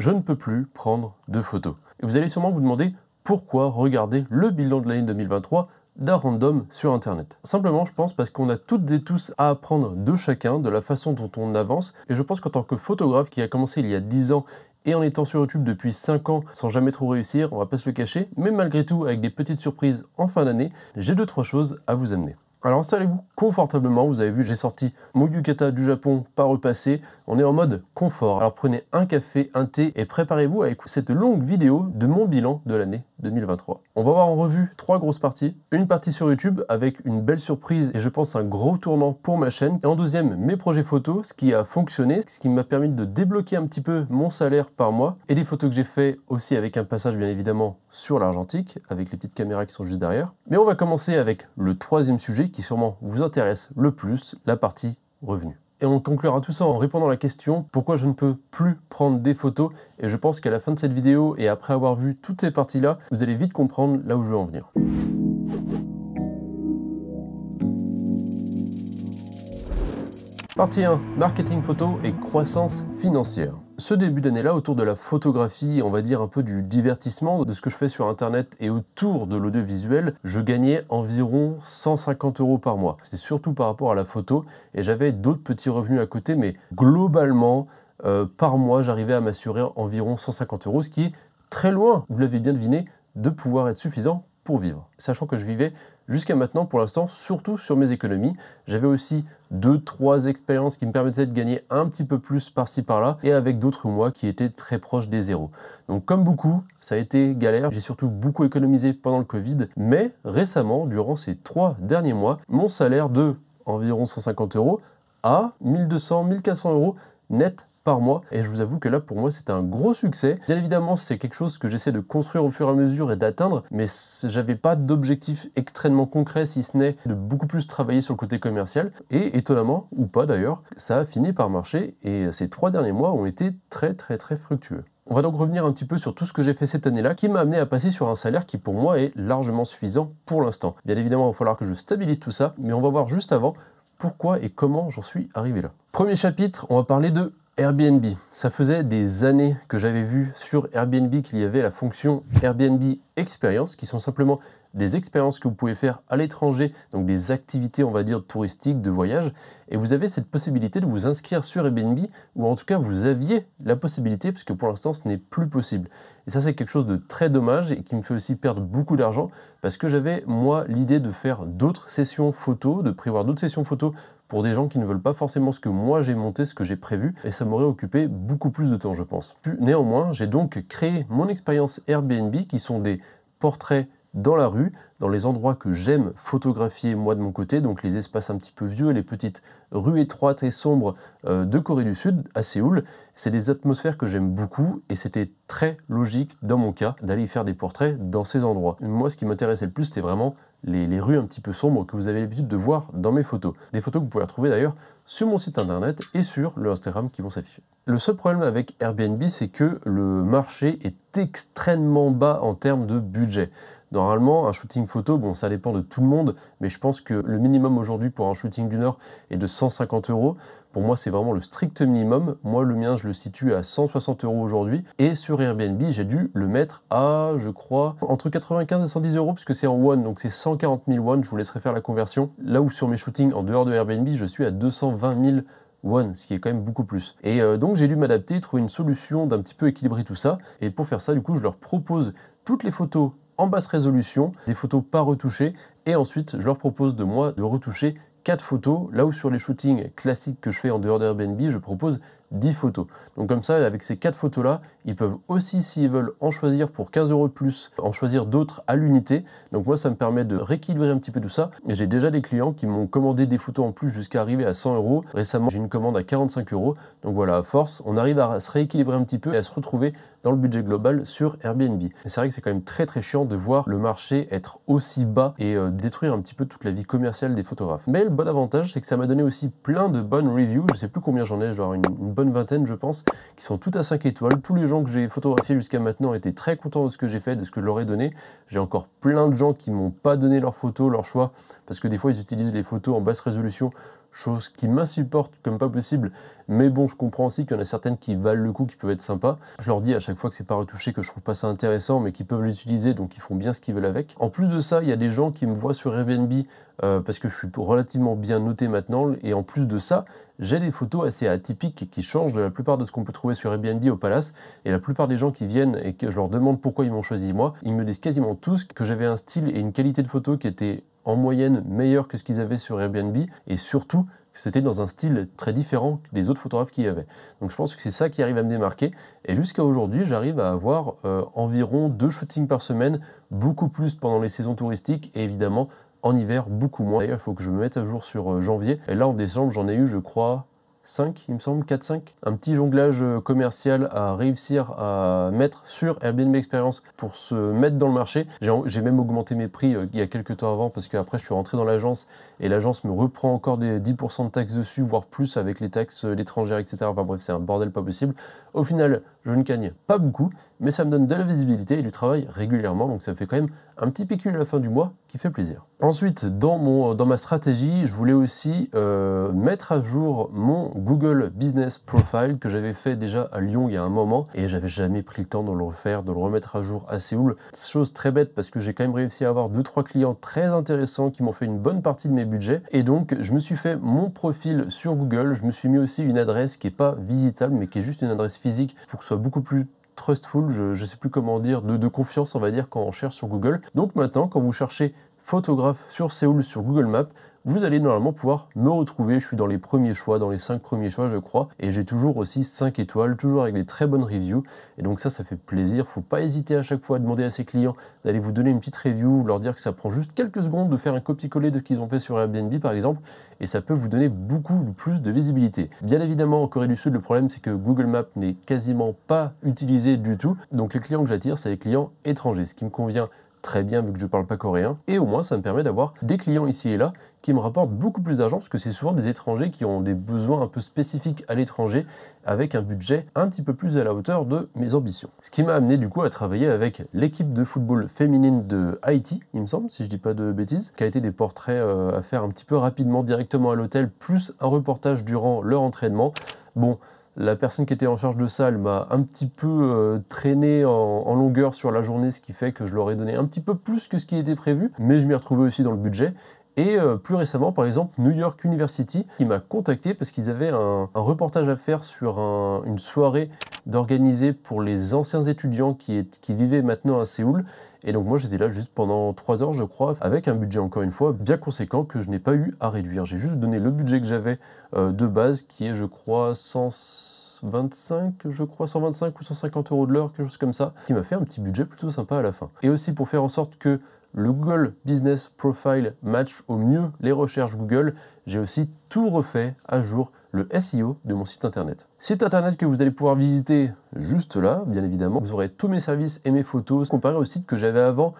je ne peux plus prendre de photos. Et vous allez sûrement vous demander pourquoi regarder le bilan de l'année 2023 d'un random sur internet. Simplement, je pense parce qu'on a toutes et tous à apprendre de chacun, de la façon dont on avance, et je pense qu'en tant que photographe qui a commencé il y a 10 ans et en étant sur YouTube depuis 5 ans sans jamais trop réussir, on va pas se le cacher, mais malgré tout avec des petites surprises en fin d'année, j'ai 2-3 choses à vous amener. Alors installez-vous confortablement, vous avez vu j'ai sorti mon yukata du Japon pas repassé, on est en mode confort. Alors prenez un café, un thé et préparez-vous à écouter cette longue vidéo de mon bilan de l'année 2023. On va voir en revue 3 grosses parties. Une partie sur YouTube avec une belle surprise et je pense un gros tournant pour ma chaîne. Et en deuxième, mes projets photos, ce qui a fonctionné, ce qui m'a permis de débloquer un petit peu mon salaire par mois et des photos que j'ai fait aussi avec un passage bien évidemment sur l'argentique avec les petites caméras qui sont juste derrière. Mais on va commencer avec le troisième sujet qui sûrement vous intéresse le plus, la partie revenus. Et on conclura tout ça en répondant à la question pourquoi je ne peux plus prendre des photos. Et je pense qu'à la fin de cette vidéo et après avoir vu toutes ces parties-là, vous allez vite comprendre là où je veux en venir. Partie 1, marketing photo et croissance financière. Ce début d'année-là, autour de la photographie, on va dire un peu du divertissement, de ce que je fais sur internet et autour de l'audiovisuel, je gagnais environ 150 € par mois. C'est surtout par rapport à la photo et j'avais d'autres petits revenus à côté, mais globalement, par mois, j'arrivais à m'assurer environ 150 €, ce qui est très loin, vous l'avez bien deviné, de pouvoir être suffisant pour vivre. Sachant que je vivais jusqu'à maintenant, pour l'instant, surtout sur mes économies. J'avais aussi 2-3 expériences qui me permettaient de gagner un petit peu plus par-ci par-là, et avec d'autres mois qui étaient très proches des zéros. Donc comme beaucoup, ça a été galère. J'ai surtout beaucoup économisé pendant le Covid, mais récemment, durant ces 3 derniers mois, mon salaire de environ 150 € à 1200-1400 € net par mois, et je vous avoue que là pour moi c'était un gros succès. Bien évidemment c'est quelque chose que j'essaie de construire au fur et à mesure et d'atteindre, mais j'avais pas d'objectif extrêmement concret si ce n'est de beaucoup plus travailler sur le côté commercial, et étonnamment, ou pas d'ailleurs, ça a fini par marcher, et ces 3 derniers mois ont été très fructueux. On va donc revenir un petit peu sur tout ce que j'ai fait cette année-là, qui m'a amené à passer sur un salaire qui pour moi est largement suffisant pour l'instant. Bien évidemment il va falloir que je stabilise tout ça, mais on va voir juste avant pourquoi et comment j'en suis arrivé là. Premier chapitre, on va parler de Airbnb. Ça faisait des années que j'avais vu sur Airbnb qu'il y avait la fonction Airbnb Experience, qui sont simplement des expériences que vous pouvez faire à l'étranger, donc des activités, on va dire, touristiques, de voyage, et vous avez cette possibilité de vous inscrire sur Airbnb, ou en tout cas vous aviez la possibilité, puisque pour l'instant ce n'est plus possible. Et ça c'est quelque chose de très dommage, et qui me fait aussi perdre beaucoup d'argent, parce que j'avais, moi, l'idée de faire d'autres sessions photos, de prévoir d'autres sessions photos, pour des gens qui ne veulent pas forcément ce que moi j'ai monté, ce que j'ai prévu, et ça m'aurait occupé beaucoup plus de temps, je pense. Néanmoins, j'ai donc créé mon expérience Airbnb, qui sont des portraits dans la rue, dans les endroits que j'aime photographier moi de mon côté, donc les espaces un petit peu vieux, les petites rues étroites et sombres de Corée du Sud, à Séoul. C'est des atmosphères que j'aime beaucoup et c'était très logique dans mon cas d'aller faire des portraits dans ces endroits. Moi, ce qui m'intéressait le plus, c'était vraiment les rues un petit peu sombres que vous avez l'habitude de voir dans mes photos. Des photos que vous pouvez retrouver d'ailleurs sur mon site internet et sur le Instagram qui vont s'afficher. Le seul problème avec Airbnb, c'est que le marché est extrêmement bas en termes de budget. Normalement, un shooting photo, bon, ça dépend de tout le monde, mais je pense que le minimum aujourd'hui pour un shooting d'une heure est de 150 €. Pour moi, c'est vraiment le strict minimum. Moi, le mien, je le situe à 160 € aujourd'hui. Et sur Airbnb, j'ai dû le mettre à, je crois, entre 95 et 110 €, puisque c'est en won, donc c'est 140 000 won. Je vous laisserai faire la conversion. Là où sur mes shootings, en dehors de Airbnb, je suis à 220 000 won, ce qui est quand même beaucoup plus. Et donc, j'ai dû m'adapter, trouver une solution d'un petit peu équilibrer tout ça. Et pour faire ça, du coup, je leur propose toutes les photos en basse résolution, des photos pas retouchées, et ensuite je leur propose de moi de retoucher 4 photos, là où sur les shootings classiques que je fais en dehors d'Airbnb, je propose 10 photos. Donc comme ça, avec ces 4 photos-là, ils peuvent aussi, s'ils veulent en choisir pour 15 € de plus, en choisir d'autres à l'unité. Donc moi, ça me permet de rééquilibrer un petit peu tout ça. Et j'ai déjà des clients qui m'ont commandé des photos en plus jusqu'à arriver à 100 €. Récemment, j'ai une commande à 45 €. Donc voilà, à force, on arrive à se rééquilibrer un petit peu et à se retrouver dans le budget global sur Airbnb. Et c'est vrai que c'est quand même très chiant de voir le marché être aussi bas et détruire un petit peu toute la vie commerciale des photographes. Mais le bon avantage, c'est que ça m'a donné aussi plein de bonnes reviews. Je sais plus combien j'en ai, genre une bonne vingtaine, je pense, qui sont toutes à 5 étoiles. Tous les gens que j'ai photographiés jusqu'à maintenant étaient très contents de ce que j'ai fait, de ce que je leur ai donné. J'ai encore plein de gens qui m'ont pas donné leurs photos, leur choix, parce que des fois ils utilisent les photos en basse résolution, chose qui m'insupporte comme pas possible, mais bon, je comprends aussi qu'il y en a certaines qui valent le coup, qui peuvent être sympas. Je leur dis à chaque fois que c'est pas retouché, que je trouve pas ça intéressant, mais qu'ils peuvent l'utiliser, donc ils font bien ce qu'ils veulent avec. En plus de ça, il y a des gens qui me voient sur Airbnb parce que je suis relativement bien noté maintenant, et en plus de ça, j'ai des photos assez atypiques qui changent de la plupart de ce qu'on peut trouver sur Airbnb au Palace, et la plupart des gens qui viennent et que je leur demande pourquoi ils m'ont choisi moi, ils me disent quasiment tous que j'avais un style et une qualité de photo qui était en moyenne meilleur que ce qu'ils avaient sur Airbnb, et surtout c'était dans un style très différent des autres photographes qu'il y avait. Donc je pense que c'est ça qui arrive à me démarquer, et jusqu'à aujourd'hui j'arrive à avoir environ 2 shootings par semaine, beaucoup plus pendant les saisons touristiques, et évidemment en hiver beaucoup moins. D'ailleurs il faut que je me mette à jour sur janvier, et là en décembre j'en ai eu je crois 5, il me semble, 4-5. Un petit jonglage commercial à réussir à mettre sur Airbnb Experience pour se mettre dans le marché. J'ai même augmenté mes prix il y a quelques temps avant, parce qu'après je suis rentré dans l'agence et l'agence me reprend encore des 10% de taxes dessus, voire plus avec les taxes étrangères, etc. Enfin bref, c'est un bordel pas possible. Au final, je ne gagne pas beaucoup, mais ça me donne de la visibilité et du travail régulièrement, donc ça me fait quand même un petit pécule à la fin du mois qui fait plaisir. Ensuite, dans ma stratégie, je voulais aussi mettre à jour mon Google Business Profile que j'avais fait déjà à Lyon il y a un moment, et j'avais jamais pris le temps de le refaire, de le remettre à jour à Séoul. Chose très bête parce que j'ai quand même réussi à avoir 2-3 clients très intéressants qui m'ont fait une bonne partie de mes budgets, et donc je me suis fait mon profil sur Google. Je me suis mis aussi une adresse qui n'est pas visitable mais qui est juste une adresse physique pour que ce soit beaucoup plus trustful, je sais plus comment dire, de confiance on va dire quand on cherche sur Google. Donc maintenant quand vous cherchez photographe sur Séoul sur Google Maps, vous allez normalement pouvoir me retrouver. Je suis dans les premiers choix, dans les 5 premiers choix je crois, et j'ai toujours aussi 5 étoiles, toujours avec des très bonnes reviews, et donc ça fait plaisir. Faut pas hésiter à chaque fois à demander à ses clients d'aller vous donner une petite review, leur dire que ça prend juste quelques secondes de faire un copier-coller de ce qu'ils ont fait sur Airbnb par exemple, et ça peut vous donner beaucoup plus de visibilité. Bien évidemment en Corée du Sud, le problème c'est que Google Maps n'est quasiment pas utilisé du tout, donc les clients que j'attire c'est les clients étrangers, ce qui me convient très bien vu que je parle pas coréen, et au moins ça me permet d'avoir des clients ici et là qui me rapportent beaucoup plus d'argent, parce que c'est souvent des étrangers qui ont des besoins un peu spécifiques à l'étranger, avec un budget un petit peu plus à la hauteur de mes ambitions. Ce qui m'a amené du coup à travailler avec l'équipe de football féminine de Haïti, il me semble, si je dis pas de bêtises, qui a été des portraits à faire un petit peu rapidement directement à l'hôtel, plus un reportage durant leur entraînement. Bon, la personne qui était en charge de ça, elle m'a un petit peu traîné en longueur sur la journée, ce qui fait que je leur ai donné un petit peu plus que ce qui était prévu, mais je m'y retrouvais aussi dans le budget. Et plus récemment, par exemple, New York University, qui m'a contacté parce qu'ils avaient un reportage à faire sur une soirée d'organiser pour les anciens étudiants qui vivaient maintenant à Séoul. Et donc moi j'étais là juste pendant 3 heures je crois, avec un budget encore une fois bien conséquent que je n'ai pas eu à réduire. J'ai juste donné le budget que j'avais de base, qui est je crois 125 ou 150 € de l'heure, quelque chose comme ça, qui m'a fait un petit budget plutôt sympa à la fin. Et aussi pour faire en sorte que le Google Business Profile match au mieux les recherches Google, j'ai aussi tout refait à jour, le SEO de mon site internet. Site internet que vous allez pouvoir visiter juste là, bien évidemment. Vous aurez tous mes services et mes photos, comparé au site que j'avais avant,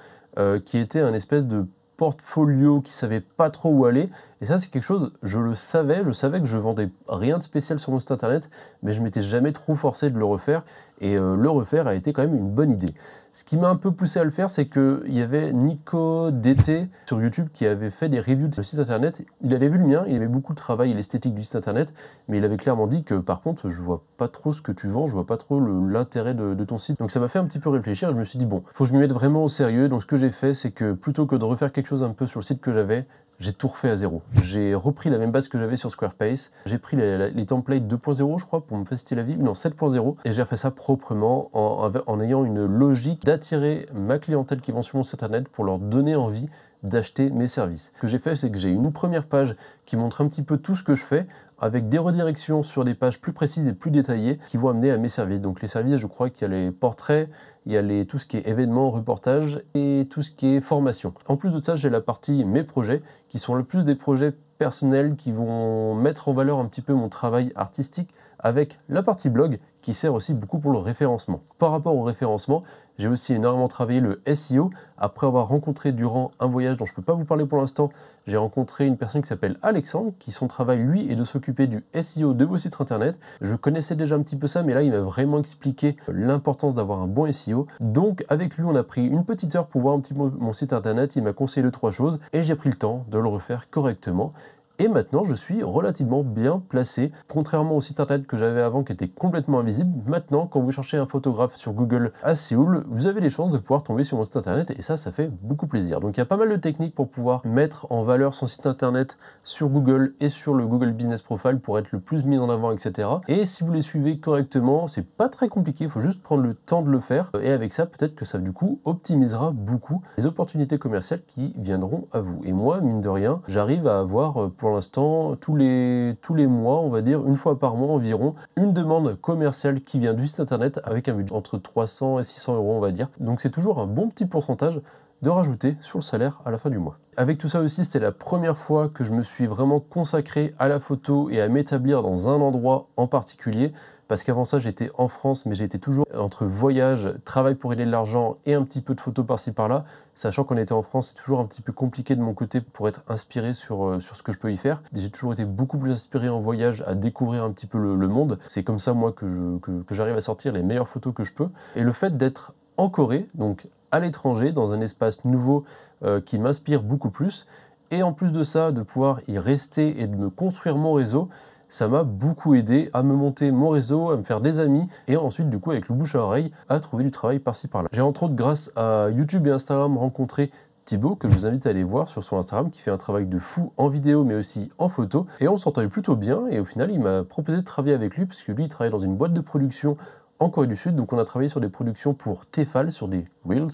qui était un espèce de portfolio qui savait pas trop où aller. Et ça c'est quelque chose, je savais que je vendais rien de spécial sur mon site internet, mais je m'étais jamais trop forcé de le refaire, et le refaire a été quand même une bonne idée. Ce qui m'a un peu poussé à le faire, c'est qu'il y avait Nico DT sur YouTube qui avait fait des reviews de ce site internet. Il avait vu le mien, il aimait beaucoup le travail et l'esthétique du site internet, mais il avait clairement dit que par contre, je vois pas trop ce que tu vends, je vois pas trop l'intérêt de ton site. Donc ça m'a fait un petit peu réfléchir, et je me suis dit bon, faut que je m'y mette vraiment au sérieux. Donc ce que j'ai fait, c'est que plutôt que de refaire quelque chose un peu sur le site que j'avais, j'ai tout refait à zéro. J'ai repris la même base que j'avais sur Squarespace, j'ai pris les templates 2.0 je crois pour me faciliter la vie, non 7.0, et j'ai refait ça proprement en ayant une logique d'attirer ma clientèle qui vend sur mon site internet pour leur donner envie d'acheter mes services. Ce que j'ai fait, c'est que j'ai une première page qui montre un petit peu tout ce que je fais, avec des redirections sur des pages plus précises et plus détaillées qui vont amener à mes services. Donc les services, je crois qu'il y a les portraits, il y a tout ce qui est événements, reportages et tout ce qui est formation. En plus de ça, j'ai la partie mes projets, qui sont le plus des projets personnels qui vont mettre en valeur un petit peu mon travail artistique, avec la partie blog qui sert aussi beaucoup pour le référencement. Par rapport au référencement, j'ai aussi énormément travaillé le SEO. Après avoir rencontré durant un voyage dont je ne peux pas vous parler pour l'instant, j'ai rencontré une personne qui s'appelle Alexandre, qui son travail lui est de s'occuper du SEO de vos sites internet. Je connaissais déjà un petit peu ça, mais là il m'a vraiment expliqué l'importance d'avoir un bon SEO. Donc avec lui on a pris une petite heure pour voir un petit peu mon site internet, il m'a conseillé 2-3 choses et j'ai pris le temps de le refaire correctement. Et maintenant, je suis relativement bien placé. Contrairement au site internet que j'avais avant qui était complètement invisible, maintenant, quand vous cherchez un photographe sur Google à Séoul, vous avez les chances de pouvoir tomber sur mon site internet et ça fait beaucoup plaisir. Donc il y a pas mal de techniques pour pouvoir mettre en valeur son site internet sur Google et sur le Google Business Profile pour être le plus mis en avant, etc. Et si vous les suivez correctement, c'est pas très compliqué, il faut juste prendre le temps de le faire. Et avec ça, peut-être que ça, du coup, optimisera beaucoup les opportunités commerciales qui viendront à vous. Et moi, mine de rien, j'arrive à avoir, pour l'instant, tous les mois, on va dire, une fois par mois environ, une demande commerciale qui vient du site internet avec un budget entre 300 et 600 euros, on va dire. Donc c'est toujours un bon petit pourcentage de rajouter sur le salaire à la fin du mois. Avec tout ça aussi, c'était la première fois que je me suis vraiment consacré à la photo et à m'établir dans un endroit en particulier, parce qu'avant ça, j'étais en France, mais j'étais toujours entre voyage, travail pour gagner de l'argent et un petit peu de photos par-ci par-là, sachant qu'on était en France, c'est toujours un petit peu compliqué de mon côté pour être inspiré sur ce que je peux y faire. J'ai toujours été beaucoup plus inspiré en voyage, à découvrir un petit peu le monde. C'est comme ça, moi, que j'arrive à sortir les meilleures photos que je peux. Et le fait d'être en Corée, donc à l'étranger, dans un espace nouveau qui m'inspire beaucoup plus, et en plus de ça, de pouvoir y rester et de me construire mon réseau, ça m'a beaucoup aidé à me monter mon réseau, à me faire des amis, et ensuite, du coup, avec le bouche à oreille, à trouver du travail par-ci par-là. J'ai entre autres, grâce à YouTube et Instagram, rencontré Thibaut, que je vous invite à aller voir sur son Instagram, qui fait un travail de fou en vidéo, mais aussi en photo, et on s'entendait plutôt bien, et au final, il m'a proposé de travailler avec lui, parce que lui, il travaille dans une boîte de production en Corée du Sud, donc on a travaillé sur des productions pour Tefal, sur des Reels.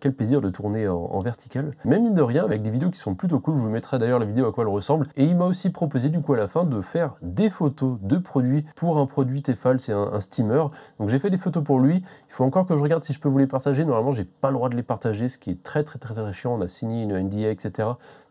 Quel plaisir de tourner en vertical. Mais mine de rien, avec des vidéos qui sont plutôt cool, je vous mettrai d'ailleurs la vidéo à quoi elle ressemble. Et il m'a aussi proposé du coup à la fin de faire des photos de produits pour un produit Tefal, c'est un steamer. Donc j'ai fait des photos pour lui. Il faut encore que je regarde si je peux vous les partager. Normalement, j'ai pas le droit de les partager, ce qui est très chiant. On a signé une NDA, etc.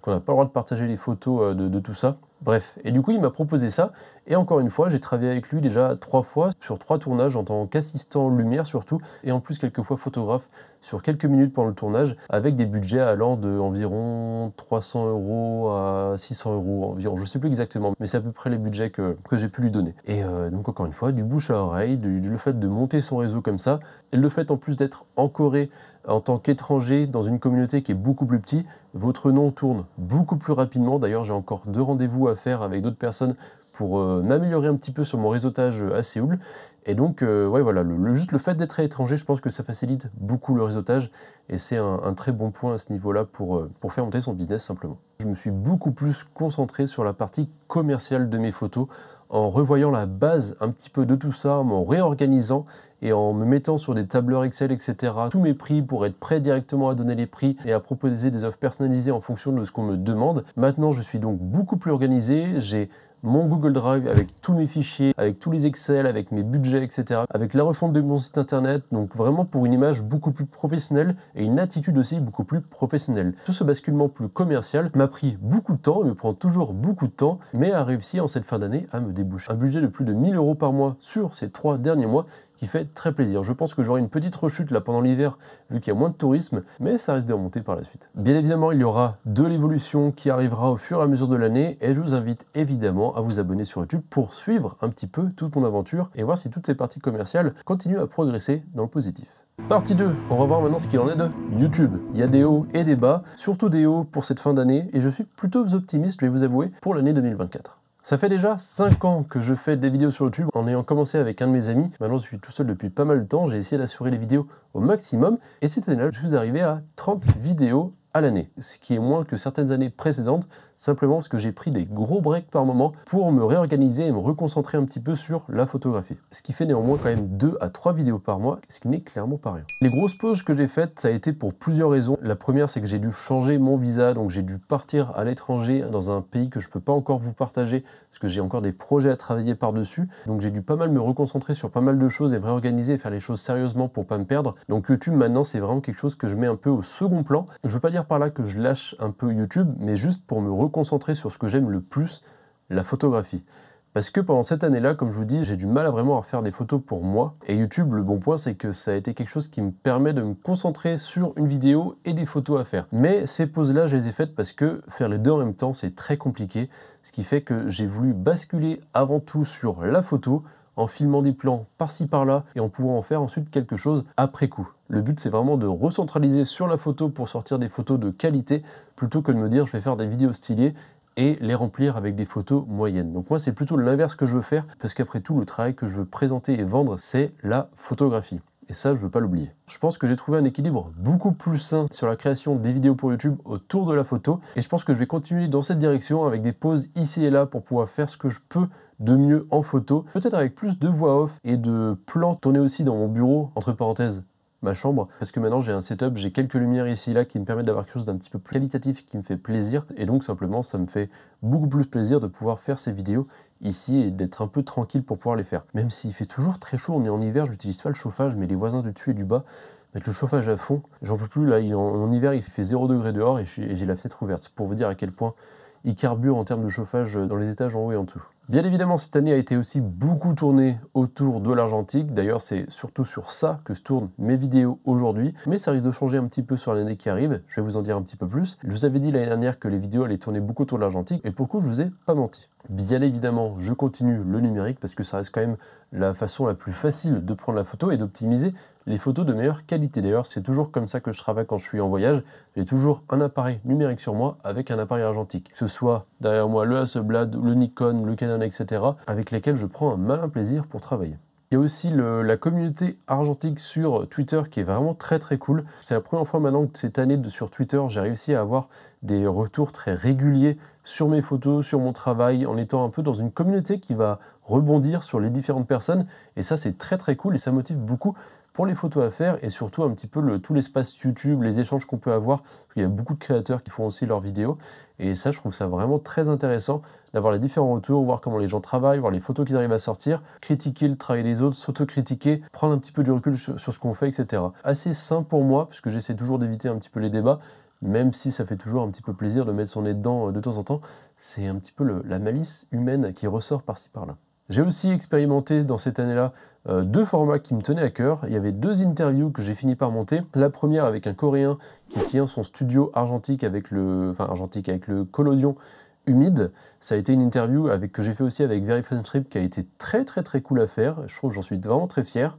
On n'a pas le droit de partager les photos de tout ça. Bref, et du coup il m'a proposé ça, et encore une fois j'ai travaillé avec lui déjà 3 fois, sur 3 tournages en tant qu'assistant lumière surtout, et en plus quelques fois photographe sur quelques minutes pendant le tournage, avec des budgets allant de environ 300 euros à 600 euros environ, je sais plus exactement, mais c'est à peu près les budgets que j'ai pu lui donner. Et donc encore une fois, du bouche à oreille, le fait de monter son réseau comme ça, et le fait en plus d'être en Corée, en tant qu'étranger dans une communauté qui est beaucoup plus petite, votre nom tourne beaucoup plus rapidement. D'ailleurs, j'ai encore 2 rendez-vous à faire avec d'autres personnes pour m'améliorer un petit peu sur mon réseautage à Séoul. Et donc, ouais, voilà, juste le fait d'être à l'étranger, je pense que ça facilite beaucoup le réseautage. Et c'est un très bon point à ce niveau-là pour faire monter son business simplement. Je me suis beaucoup plus concentré sur la partie commerciale de mes photos, en revoyant la base un petit peu de tout ça, en me réorganisant et en me mettant sur des tableurs Excel, etc. Tous mes prix pour être prêt directement à donner les prix et à proposer des offres personnalisées en fonction de ce qu'on me demande. Maintenant, je suis donc beaucoup plus organisé. J'ai mon Google Drive avec tous mes fichiers, avec tous les Excel, avec mes budgets, etc. Avec la refonte de mon site internet, donc vraiment pour une image beaucoup plus professionnelle et une attitude aussi beaucoup plus professionnelle. Tout ce basculement plus commercial m'a pris beaucoup de temps, et me prend toujours beaucoup de temps, mais a réussi en cette fin d'année à me déboucher un budget de plus de 1000 euros par mois sur ces 3 derniers mois, qui fait très plaisir. Je pense que j'aurai une petite rechute là pendant l'hiver, vu qu'il y a moins de tourisme, mais ça risque de remonter par la suite. Bien évidemment, il y aura de l'évolution qui arrivera au fur et à mesure de l'année, et je vous invite évidemment à vous abonner sur YouTube pour suivre un petit peu toute mon aventure et voir si toutes ces parties commerciales continuent à progresser dans le positif. Partie 2, on va voir maintenant ce qu'il en est de YouTube. Il y a des hauts et des bas, surtout des hauts pour cette fin d'année, et je suis plutôt optimiste, je vais vous avouer, pour l'année 2024. Ça fait déjà 5 ans que je fais des vidéos sur YouTube, en ayant commencé avec un de mes amis. Maintenant, je suis tout seul depuis pas mal de temps, j'ai essayé d'assurer les vidéos au maximum, et cette année-là, je suis arrivé à 30 vidéos à l'année, ce qui est moins que certaines années précédentes, simplement parce que j'ai pris des gros breaks par moment pour me réorganiser et me reconcentrer un petit peu sur la photographie. Ce qui fait néanmoins quand même 2 à 3 vidéos par mois, ce qui n'est clairement pas rien. Les grosses pauses que j'ai faites, ça a été pour plusieurs raisons. La première, c'est que j'ai dû changer mon visa, donc j'ai dû partir à l'étranger dans un pays que je peux pas encore vous partager, parce que j'ai encore des projets à travailler par-dessus. Donc j'ai dû pas mal me reconcentrer sur pas mal de choses et me réorganiser et faire les choses sérieusement pour pas me perdre. Donc YouTube maintenant, c'est vraiment quelque chose que je mets un peu au second plan. Je veux pas dire par là que je lâche un peu YouTube, mais juste pour me reconcentrer sur ce que j'aime le plus, la photographie. Parce que pendant cette année-là, comme je vous dis, j'ai du mal à vraiment faire des photos pour moi. Et YouTube, le bon point, c'est que ça a été quelque chose qui me permet de me concentrer sur une vidéo et des photos à faire. Mais ces pauses-là, je les ai faites parce que faire les deux en même temps, c'est très compliqué. Ce qui fait que j'ai voulu basculer avant tout sur la photo, en filmant des plans par-ci par-là et en pouvant en faire ensuite quelque chose après coup. Le but, c'est vraiment de recentraliser sur la photo pour sortir des photos de qualité, plutôt que de me dire je vais faire des vidéos stylées et les remplir avec des photos moyennes. Donc moi, c'est plutôt l'inverse que je veux faire, parce qu'après tout, le travail que je veux présenter et vendre, c'est la photographie. Et ça, je veux pas l'oublier. Je pense que j'ai trouvé un équilibre beaucoup plus sain sur la création des vidéos pour YouTube autour de la photo. Et je pense que je vais continuer dans cette direction avec des pauses ici et là pour pouvoir faire ce que je peux de mieux en photo. Peut-être avec plus de voix off et de plans tournés aussi dans mon bureau, entre parenthèses, ma chambre, parce que maintenant j'ai un setup, j'ai quelques lumières ici et là qui me permettent d'avoir quelque chose d'un petit peu plus qualitatif, qui me fait plaisir, et donc simplement ça me fait beaucoup plus plaisir de pouvoir faire ces vidéos ici et d'être un peu tranquille pour pouvoir les faire. Même s'il fait toujours très chaud, on est en hiver, j'utilise pas le chauffage, mais les voisins du dessus et du bas mettent le chauffage à fond, j'en peux plus là, en hiver il fait 0 degré dehors et j'ai la fenêtre ouverte, c'est pour vous dire à quel point il carbure en termes de chauffage dans les étages en haut et en dessous. Bien évidemment, cette année a été aussi beaucoup tournée autour de l'argentique. D'ailleurs, c'est surtout sur ça que se tournent mes vidéos aujourd'hui. Mais ça risque de changer un petit peu sur l'année qui arrive. Je vais vous en dire un petit peu plus. Je vous avais dit l'année dernière que les vidéos allaient tourner beaucoup autour de l'argentique. Et pour le coup, je vous ai pas menti. Bien évidemment, je continue le numérique parce que ça reste quand même la façon la plus facile de prendre la photo et d'optimiser les photos de meilleure qualité. D'ailleurs, c'est toujours comme ça que je travaille quand je suis en voyage. J'ai toujours un appareil numérique sur moi avec un appareil argentique. Que ce soit derrière moi le Hasselblad, le Nikon, le Canon, etc. avec lesquels je prends un malin plaisir pour travailler. Il y a aussi la communauté argentique sur Twitter qui est vraiment très très cool. C'est la première fois maintenant que cette année sur Twitter, j'ai réussi à avoir des retours très réguliers sur mes photos, sur mon travail, en étant un peu dans une communauté qui va rebondir sur les différentes personnes. Et ça, c'est très très cool et ça motive beaucoup pour les photos à faire et surtout un petit peu tout l'espace YouTube, les échanges qu'on peut avoir. Il y a beaucoup de créateurs qui font aussi leurs vidéos et ça, je trouve ça vraiment très intéressant d'avoir les différents retours, voir comment les gens travaillent, voir les photos qu'ils arrivent à sortir, critiquer le travail des autres, s'autocritiquer, prendre un petit peu du recul sur ce qu'on fait, etc. Assez simple pour moi, parce que j'essaie toujours d'éviter un petit peu les débats, même si ça fait toujours un petit peu plaisir de mettre son nez dedans de temps en temps. C'est un petit peu la malice humaine qui ressort par-ci par-là. J'ai aussi expérimenté dans cette année-là deux formats qui me tenaient à cœur. Il y avait deux interviews que j'ai fini par monter. La première avec un Coréen qui tient son studio argentique avec le collodion humide. Ça a été une interview que j'ai fait aussi avec Very Fun Trip qui a été très très très cool à faire. Je trouve que j'en suis vraiment très fier.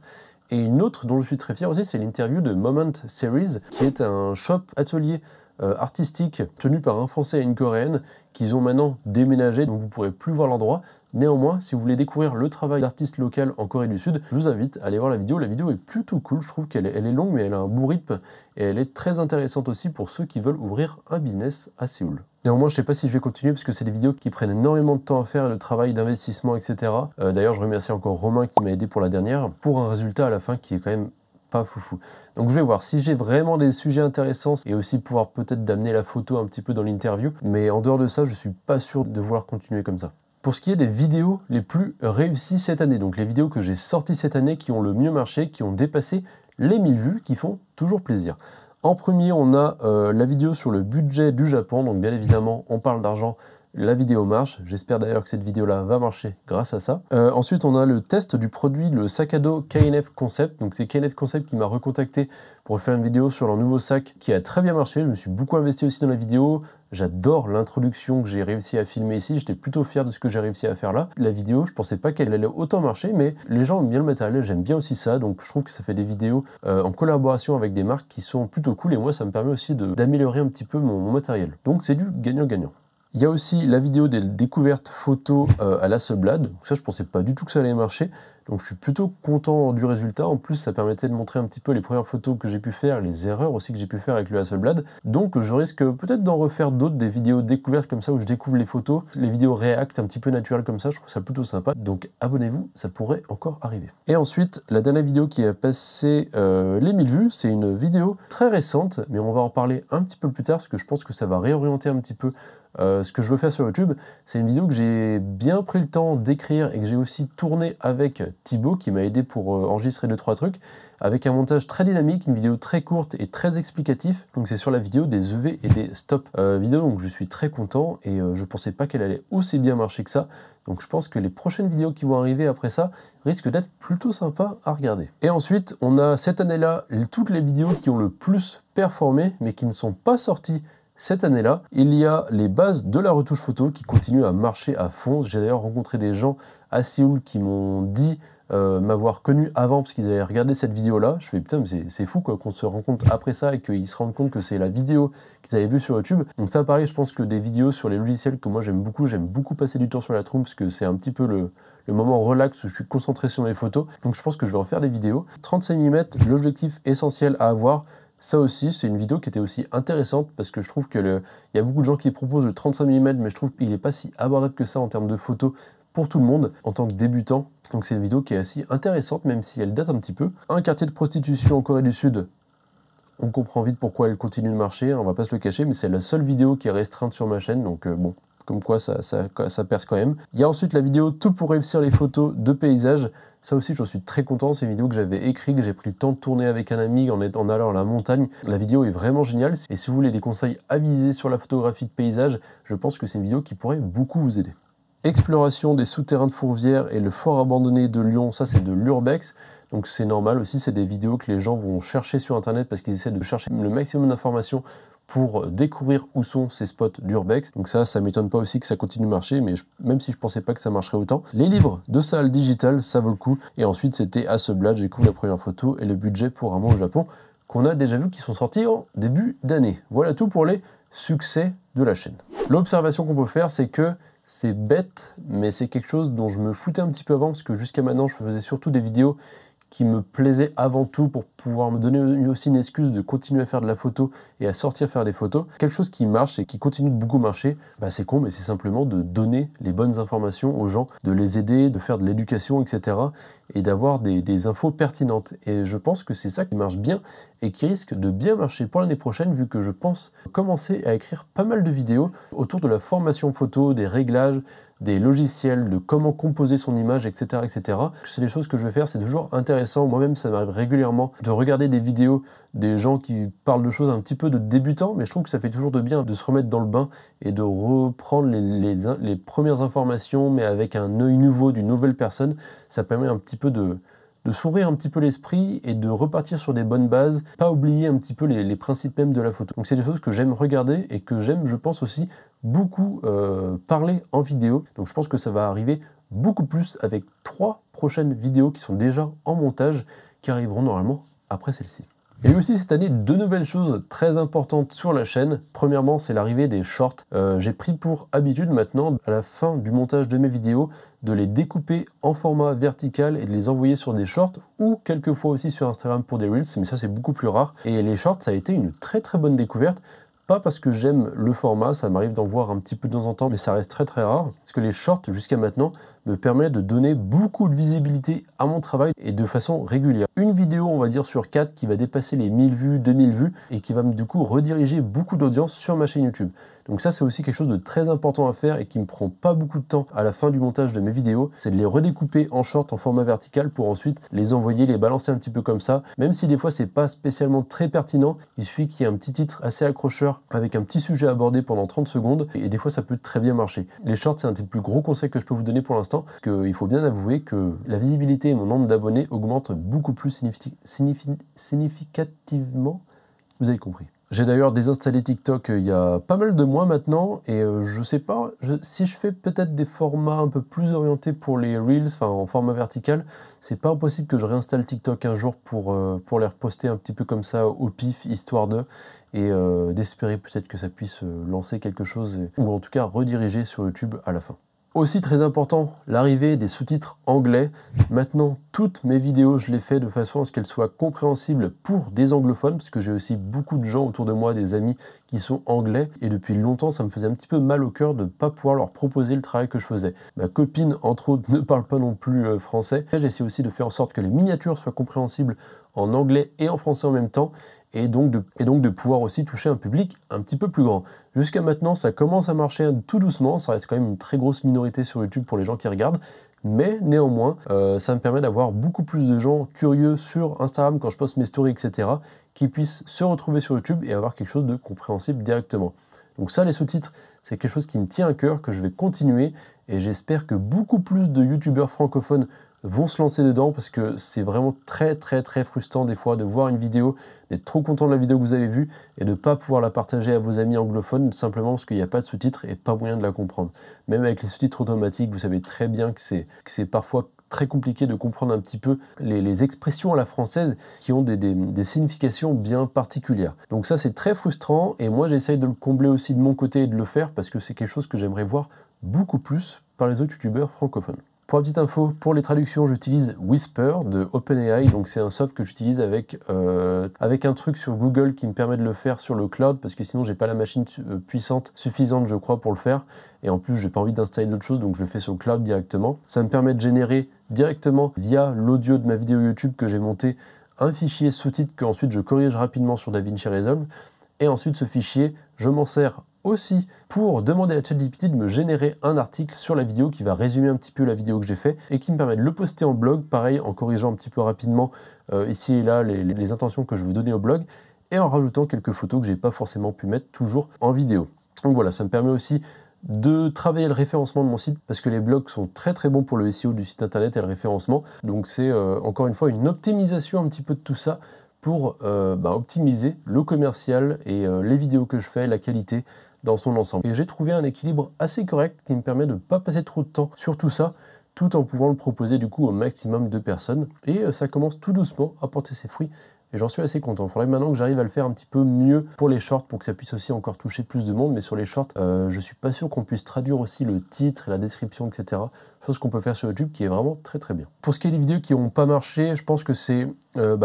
Et une autre dont je suis très fier aussi, c'est l'interview de Moment Series, qui est un shop atelier artistique tenu par un Français et une Coréenne qu'ils ont maintenant déménagé, donc vous ne pourrez plus voir l'endroit. Néanmoins, si vous voulez découvrir le travail d'artiste local en Corée du Sud, je vous invite à aller voir la vidéo. La vidéo est plutôt cool, je trouve qu'elle est longue, mais elle a un beau rythme et elle est très intéressante aussi pour ceux qui veulent ouvrir un business à Séoul. Néanmoins, je ne sais pas si je vais continuer parce que c'est des vidéos qui prennent énormément de temps à faire, le travail d'investissement, etc. D'ailleurs, je remercie encore Romain qui m'a aidé pour la dernière, pour un résultat à la fin qui est quand même pas foufou. Donc je vais voir si j'ai vraiment des sujets intéressants et aussi pouvoir peut-être d'amener la photo un petit peu dans l'interview. Mais en dehors de ça, je suis pas sûr de vouloir continuer comme ça. Pour ce qui est des vidéos les plus réussies cette année, donc les vidéos que j'ai sorties cette année qui ont le mieux marché, qui ont dépassé les 1000 vues, qui font toujours plaisir. En premier, on a la vidéo sur le budget du Japon, donc bien évidemment, on parle d'argent, la vidéo marche. J'espère d'ailleurs que cette vidéo-là va marcher grâce à ça. Ensuite, on a le test du produit, le sac à dos KNF Concept. Donc c'est KNF Concept qui m'a recontacté pour faire une vidéo sur leur nouveau sac qui a très bien marché. Je me suis beaucoup investi aussi dans la vidéo. J'adore l'introduction que j'ai réussi à filmer ici. J'étais plutôt fier de ce que j'ai réussi à faire là. La vidéo, je pensais pas qu'elle allait autant marcher, mais les gens aiment bien le matériel. J'aime bien aussi ça. Donc je trouve que ça fait des vidéos en collaboration avec des marques qui sont plutôt cool. Et moi, ça me permet aussi d'améliorer un petit peu mon matériel. Donc c'est du gagnant-gagnant. Il y a aussi la vidéo des découvertes photos à l'Hasselblad. Donc ça, je pensais pas du tout que ça allait marcher. Donc je suis plutôt content du résultat. En plus, ça permettait de montrer un petit peu les premières photos que j'ai pu faire, les erreurs aussi que j'ai pu faire avec le Hasselblad. Donc je risque peut-être d'en refaire d'autres, des vidéos découvertes comme ça où je découvre les photos, les vidéos react un petit peu naturelles comme ça. Je trouve ça plutôt sympa. Donc abonnez-vous, ça pourrait encore arriver. Et ensuite, la dernière vidéo qui a passé les 1000 vues, c'est une vidéo très récente, mais on va en parler un petit peu plus tard parce que je pense que ça va réorienter un petit peu ce que je veux faire sur YouTube. C'est une vidéo que j'ai bien pris le temps d'écrire et que j'ai aussi tourné avec Thibaut qui m'a aidé pour enregistrer 2-3 trucs avec un montage très dynamique, une vidéo très courte et très explicatif. Donc c'est sur la vidéo des EV et des stops vidéo, donc je suis très content et je pensais pas qu'elle allait aussi bien marcher que ça. Donc je pense que les prochaines vidéos qui vont arriver après ça risquent d'être plutôt sympas à regarder. Et ensuite, on a cette année-là toutes les vidéos qui ont le plus performé mais qui ne sont pas sorties cette année-là. Il y a les bases de la retouche photo qui continuent à marcher à fond. J'ai d'ailleurs rencontré des gens à Séoul qui m'ont dit m'avoir connu avant parce qu'ils avaient regardé cette vidéo-là. Je fais putain, mais c'est fou quoi, qu'on se rende compte après ça et qu'ils se rendent compte que c'est la vidéo qu'ils avaient vue sur YouTube. Donc ça pareil, je pense que des vidéos sur les logiciels que moi j'aime beaucoup passer du temps sur Lightroom parce que c'est un petit peu le moment relax où je suis concentré sur mes photos. Donc je pense que je vais en faire des vidéos. 35 mm, l'objectif essentiel à avoir. Ça aussi, c'est une vidéo qui était aussi intéressante parce que je trouve que il y a beaucoup de gens qui proposent le 35 mm, mais je trouve qu'il n'est pas si abordable que ça en termes de photos pour tout le monde en tant que débutant. Donc c'est une vidéo qui est assez intéressante, même si elle date un petit peu. Un quartier de prostitution en Corée du Sud. On comprend vite pourquoi elle continue de marcher, on va pas se le cacher, mais c'est la seule vidéo qui est restreinte sur ma chaîne, donc bon, comme quoi ça perce quand même. Il y a ensuite la vidéo Tout pour réussir les photos de paysages. Ça aussi, j'en suis très content. C'est une vidéo que j'avais écrite, que j'ai pris le temps de tourner avec un ami en allant à la montagne. La vidéo est vraiment géniale. Et si vous voulez des conseils avisés sur la photographie de paysage, je pense que c'est une vidéo qui pourrait beaucoup vous aider. Exploration des souterrains de Fourvière et le fort abandonné de Lyon, ça c'est de l'Urbex. Donc c'est normal aussi, c'est des vidéos que les gens vont chercher sur internet parce qu'ils essaient de chercher le maximum d'informations pour découvrir où sont ces spots d'Urbex. Donc ça m'étonne pas aussi que ça continue de marcher, mais même si je pensais pas que ça marcherait autant. Les livres de Sahel Digital, ça vaut le coup. Et ensuite c'était Hasselblad, j'ai découvert la première photo et le budget pour un mois au Japon, qu'on a déjà vu qui sont sortis en début d'année. Voilà tout pour les succès de la chaîne. L'observation qu'on peut faire, c'est que c'est bête, mais c'est quelque chose dont je me foutais un petit peu avant, parce que jusqu'à maintenant, je faisais surtout des vidéos qui me plaisaient avant tout pour pouvoir me donner aussi une excuse de continuer à faire de la photo et à sortir faire des photos. Quelque chose qui marche et qui continue de beaucoup marcher, bah c'est con, mais c'est simplement de donner les bonnes informations aux gens, de les aider, de faire de l'éducation, etc. et d'avoir des infos pertinentes. Et je pense que c'est ça qui marche bien et qui risque de bien marcher pour l'année prochaine, vu que je pense commencer à écrire pas mal de vidéos autour de la formation photo, des réglages, des logiciels, de comment composer son image, etc. etc. C'est des choses que je vais faire, c'est toujours intéressant. Moi-même, ça m'arrive régulièrement de regarder des vidéos des gens qui parlent de choses un petit peu de débutants, mais je trouve que ça fait toujours de bien de se remettre dans le bain et de reprendre les premières informations, mais avec un œil nouveau d'une nouvelle personne. Ça permet un petit peu de s'ouvrir un petit peu l'esprit et de repartir sur des bonnes bases, pas oublier un petit peu les principes même de la photo. Donc c'est des choses que j'aime regarder et que j'aime, je pense aussi, beaucoup parler en vidéo. Donc je pense que ça va arriver beaucoup plus avec 3 prochaines vidéos qui sont déjà en montage, qui arriveront normalement après celle-ci. Il y a eu aussi cette année 2 nouvelles choses très importantes sur la chaîne. Premièrement, c'est l'arrivée des shorts. J'ai pris pour habitude maintenant, à la fin du montage de mes vidéos, de les découper en format vertical et de les envoyer sur des shorts ou quelquefois aussi sur Instagram pour des Reels, mais ça c'est beaucoup plus rare. Et les shorts, ça a été une très bonne découverte. Pas parce que j'aime le format, ça m'arrive d'en voir un petit peu de temps en temps, mais ça reste très rare. Parce que les shorts, jusqu'à maintenant, me permettent de donner beaucoup de visibilité à mon travail et de façon régulière. Une vidéo, on va dire, sur 4 qui va dépasser les 1000 vues, 2000 vues et qui va du coup rediriger beaucoup d'audience sur ma chaîne YouTube. Donc ça, c'est aussi quelque chose de très important à faire et qui me prend pas beaucoup de temps à la fin du montage de mes vidéos. C'est de les redécouper en short, en format vertical pour ensuite les envoyer, les balancer un petit peu comme ça. Même si des fois, c'est pas spécialement très pertinent, il suffit qu'il y ait un petit titre assez accrocheur avec un petit sujet abordé pendant 30 secondes et des fois, ça peut très bien marcher. Les shorts, c'est un des plus gros conseils que je peux vous donner pour l'instant, qu'il faut bien avouer que la visibilité et mon nombre d'abonnés augmentent beaucoup plus significativement. Vous avez compris. J'ai d'ailleurs désinstallé TikTok il y a pas mal de mois maintenant et je sais pas, si je fais peut-être des formats un peu plus orientés pour les Reels, enfin en format vertical, c'est pas impossible que je réinstalle TikTok un jour pour les reposter un petit peu comme ça au pif, histoire de, et d'espérer peut-être que ça puisse lancer quelque chose, ou en tout cas rediriger sur YouTube à la fin. Aussi très important, l'arrivée des sous-titres anglais. Maintenant, toutes mes vidéos, je les fais de façon à ce qu'elles soient compréhensibles pour des anglophones, parce que j'ai aussi beaucoup de gens autour de moi, des amis qui sont anglais, et depuis longtemps, ça me faisait un petit peu mal au cœur de ne pas pouvoir leur proposer le travail que je faisais. Ma copine, entre autres, ne parle pas non plus français. J'essaie aussi de faire en sorte que les miniatures soient compréhensibles en anglais et en français en même temps, et donc de pouvoir aussi toucher un public un petit peu plus grand. Jusqu'à maintenant, ça commence à marcher tout doucement, ça reste quand même une très grosse minorité sur YouTube pour les gens qui regardent, mais néanmoins, ça me permet d'avoir beaucoup plus de gens curieux sur Instagram quand je poste mes stories, etc., qui puissent se retrouver sur YouTube et avoir quelque chose de compréhensible directement. Donc ça, les sous-titres, c'est quelque chose qui me tient à cœur, que je vais continuer, et j'espère que beaucoup plus de YouTubeurs francophones vont se lancer dedans, parce que c'est vraiment très frustrant des fois de voir une vidéo, d'être trop content de la vidéo que vous avez vue et de ne pas pouvoir la partager à vos amis anglophones simplement parce qu'il n'y a pas de sous-titres et pas moyen de la comprendre. Même avec les sous-titres automatiques, vous savez très bien que c'est parfois très compliqué de comprendre un petit peu les expressions à la française qui ont des significations bien particulières. Donc ça, c'est très frustrant et moi, j'essaye de le combler aussi de mon côté et de le faire parce que c'est quelque chose que j'aimerais voir beaucoup plus par les autres youtubeurs francophones. Pour la petite info, pour les traductions, j'utilise Whisper de OpenAI, donc c'est un soft que j'utilise avec un truc sur Google qui me permet de le faire sur le cloud, parce que sinon j'ai pas la machine puissante suffisante, je crois, pour le faire, et en plus j'ai pas envie d'installer d'autres choses, donc je le fais sur le cloud directement. Ça me permet de générer directement, via l'audio de ma vidéo YouTube que j'ai monté, un fichier sous-titre que ensuite je corrige rapidement sur DaVinci Resolve, et ensuite ce fichier, je m'en sers aussi pour demander à ChatGPT de me générer un article sur la vidéo qui va résumer un petit peu la vidéo que j'ai fait et qui me permet de le poster en blog, pareil en corrigeant un petit peu rapidement ici et là les intentions que je veux donner au blog et en rajoutant quelques photos que j'ai pas forcément pu mettre toujours en vidéo. Donc voilà, ça me permet aussi de travailler le référencement de mon site parce que les blogs sont très très bons pour le SEO du site internet et le référencement. Donc c'est encore une fois une optimisation un petit peu de tout ça pour optimiser le commercial et les vidéos que je fais, la qualité dans son ensemble. Et j'ai trouvé un équilibre assez correct qui me permet de ne pas passer trop de temps sur tout ça, tout en pouvant le proposer du coup au maximum de personnes. Et ça commence tout doucement à porter ses fruits. Et j'en suis assez content. Il faudrait maintenant que j'arrive à le faire un petit peu mieux pour les shorts, pour que ça puisse aussi encore toucher plus de monde. Mais sur les shorts, je suis pas sûr qu'on puisse traduire aussi le titre et la description, etc. Chose qu'on peut faire sur YouTube qui est vraiment très très bien. Pour ce qui est des vidéos qui n'ont pas marché, je pense que c'est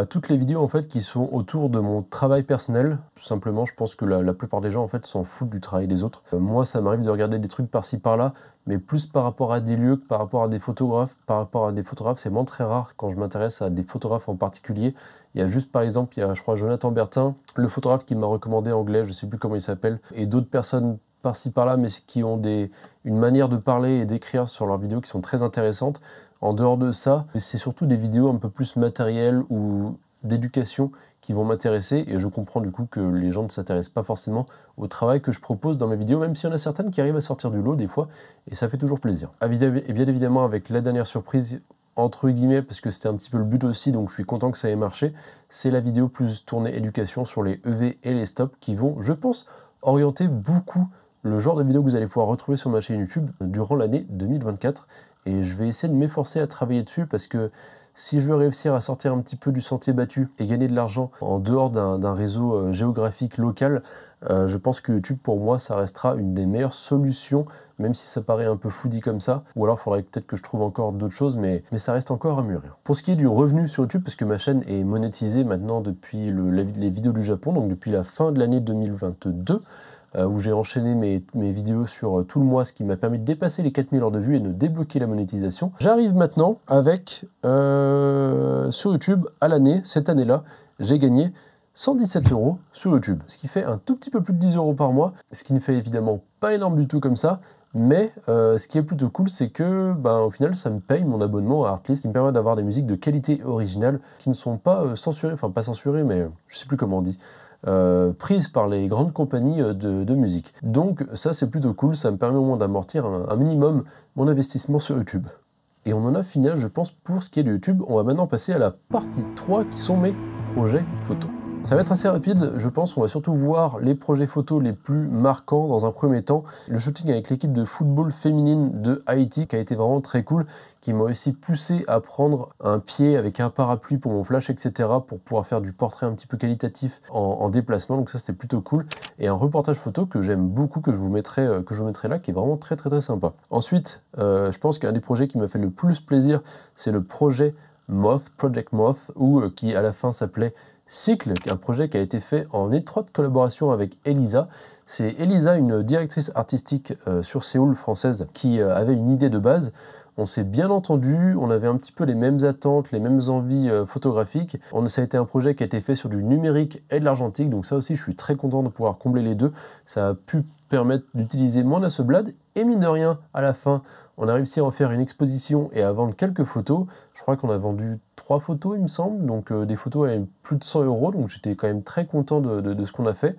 toutes les vidéos en fait qui sont autour de mon travail personnel. Tout simplement, je pense que la plupart des gens en fait s'en foutent du travail des autres. Moi, ça m'arrive de regarder des trucs par-ci par-là, mais plus par rapport à des lieux que par rapport à des photographes. Par rapport à des photographes, c'est vraiment très rare quand je m'intéresse à des photographes en particulier. Il y a juste par exemple, il y a je crois Jonathan Bertin, le photographe qui m'a recommandé anglais, je sais plus comment il s'appelle, et d'autres personnes par-ci par-là, mais qui ont une manière de parler et d'écrire sur leurs vidéos qui sont très intéressantes. En dehors de ça, c'est surtout des vidéos un peu plus matérielles ou d'éducation qui vont m'intéresser, et je comprends du coup que les gens ne s'intéressent pas forcément au travail que je propose dans mes vidéos, même s'il y en a certaines qui arrivent à sortir du lot des fois, et ça fait toujours plaisir. Et bien évidemment, avec la dernière surprise, entre guillemets, parce que c'était un petit peu le but aussi, donc je suis content que ça ait marché, c'est la vidéo plus tournée éducation sur les EV et les stops qui vont, je pense, orienter beaucoup le genre de vidéo que vous allez pouvoir retrouver sur ma chaîne YouTube durant l'année 2024. Et je vais essayer de m'efforcer à travailler dessus parce que si je veux réussir à sortir un petit peu du sentier battu et gagner de l'argent en dehors d'un réseau géographique local, je pense que YouTube, pour moi, ça restera une des meilleures solutions, même si ça paraît un peu fou dit comme ça. Ou alors, il faudrait peut-être que je trouve encore d'autres choses, mais ça reste encore à mûrir. Pour ce qui est du revenu sur YouTube, parce que ma chaîne est monétisée maintenant depuis les vidéos du Japon, donc depuis la fin de l'année 2022, où j'ai enchaîné mes vidéos sur tout le mois, ce qui m'a permis de dépasser les 4000 heures de vues et de débloquer la monétisation. J'arrive maintenant avec, sur YouTube, à l'année, cette année-là, j'ai gagné 117 € sur YouTube, ce qui fait un tout petit peu plus de 10 € par mois, ce qui ne fait évidemment pas énorme du tout comme ça, mais ce qui est plutôt cool, c'est que au final, ça me paye mon abonnement à Artlist, qui me permet d'avoir des musiques de qualité originale qui ne sont pas censurées, enfin pas censurées, mais je sais plus comment on dit, prises par les grandes compagnies de musique. Donc ça, c'est plutôt cool, ça me permet au moins d'amortir un minimum mon investissement sur YouTube. Et on en a fini, je pense, pour ce qui est de YouTube. On va maintenant passer à la partie 3, qui sont mes projets photos. Ça va être assez rapide, je pense. On va surtout voir les projets photos les plus marquants dans un premier temps. Le shooting avec l'équipe de football féminine de Haïti, qui a été vraiment très cool, qui m'a aussi poussé à prendre un pied avec un parapluie pour mon flash, etc., pour pouvoir faire du portrait un petit peu qualitatif en déplacement. Donc ça, c'était plutôt cool. Et un reportage photo que j'aime beaucoup, que je vous mettrai là, qui est vraiment très très très sympa. Ensuite, je pense qu'un des projets qui m'a fait le plus plaisir, c'est le projet Moth, Project Moth, ou qui à la fin s'appelait Cycle, un projet qui a été fait en étroite collaboration avec Elisa. C'est Elisa, une directrice artistique sur Séoul française, qui avait une idée de base. On s'est bien entendu, on avait un petit peu les mêmes attentes, les mêmes envies photographiques. Ça a été un projet qui a été fait sur du numérique et de l'argentique, donc ça aussi je suis très content de pouvoir combler les deux. Ça a pu permettre d'utiliser mon Hasselblad, et mine de rien, à la fin, on a réussi à en faire une exposition et à vendre quelques photos. Je crois qu'on a vendu 3 photos, il me semble, donc des photos à plus de 100 €, donc j'étais quand même très content de ce qu'on a fait.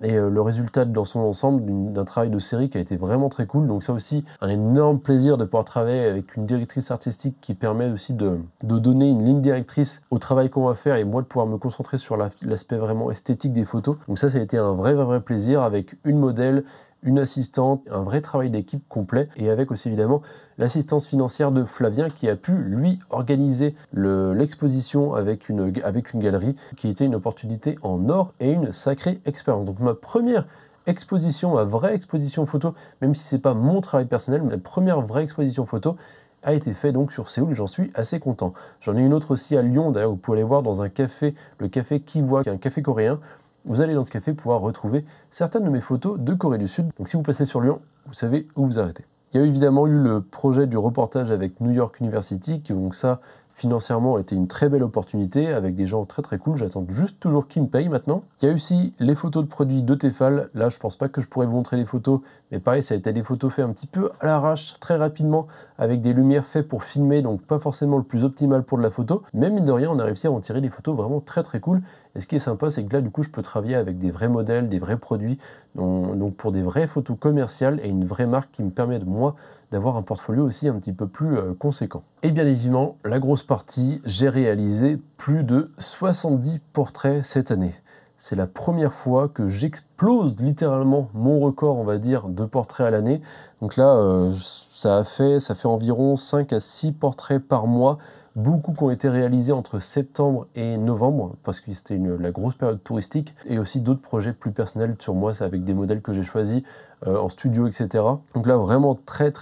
Et le résultat dans son ensemble d'un travail de série qui a été vraiment très cool. Donc ça aussi, un énorme plaisir de pouvoir travailler avec une directrice artistique qui permet aussi de donner une ligne directrice au travail qu'on va faire et moi de pouvoir me concentrer sur l'aspect vraiment esthétique des photos. Donc ça a été un vrai plaisir avec une modèle, une assistante, un vrai travail d'équipe complet, et avec aussi évidemment l'assistance financière de Flavien qui a pu lui organiser l'exposition avec une galerie qui était une opportunité en or et une sacrée expérience. Donc ma première exposition, ma vraie exposition photo, même si c'est pas mon travail personnel, mais la première vraie exposition photo a été faite donc sur Séoul et j'en suis assez content. J'en ai une autre aussi à Lyon, d'ailleurs vous pouvez aller voir dans un café, le café Kiwa, qui est un café coréen. Vous allez dans ce café pouvoir retrouver certaines de mes photos de Corée du Sud. Donc si vous passez sur Lyon, vous savez où vous arrêtez. Il y a évidemment eu le projet du reportage avec New York University, qui donc ça, financièrement, était une très belle opportunité, avec des gens très très cool. J'attends juste toujours qu'ils me payent maintenant. Il y a aussi les photos de produits de Tefal. Là, je pense pas que je pourrais vous montrer les photos, mais pareil, ça a été des photos faites un petit peu à l'arrache, très rapidement, avec des lumières faites pour filmer, donc pas forcément le plus optimal pour de la photo. Mais mine de rien, on a réussi à en tirer des photos vraiment très très cool. Et ce qui est sympa, c'est que là, du coup, je peux travailler avec des vrais modèles, des vrais produits, donc pour des vraies photos commerciales et une vraie marque qui me permet, moi, d'avoir un portfolio aussi un petit peu plus conséquent. Et bien évidemment, la grosse partie, j'ai réalisé plus de 70 portraits cette année. C'est la première fois que j'explose littéralement mon record, on va dire, de portraits à l'année. Donc là, ça fait environ 5 à 6 portraits par mois. Beaucoup qui ont été réalisés entre septembre et novembre, parce que c'était la grosse période touristique, et aussi d'autres projets plus personnels sur moi, c'est avec des modèles que j'ai choisis en studio, etc. Donc là, vraiment très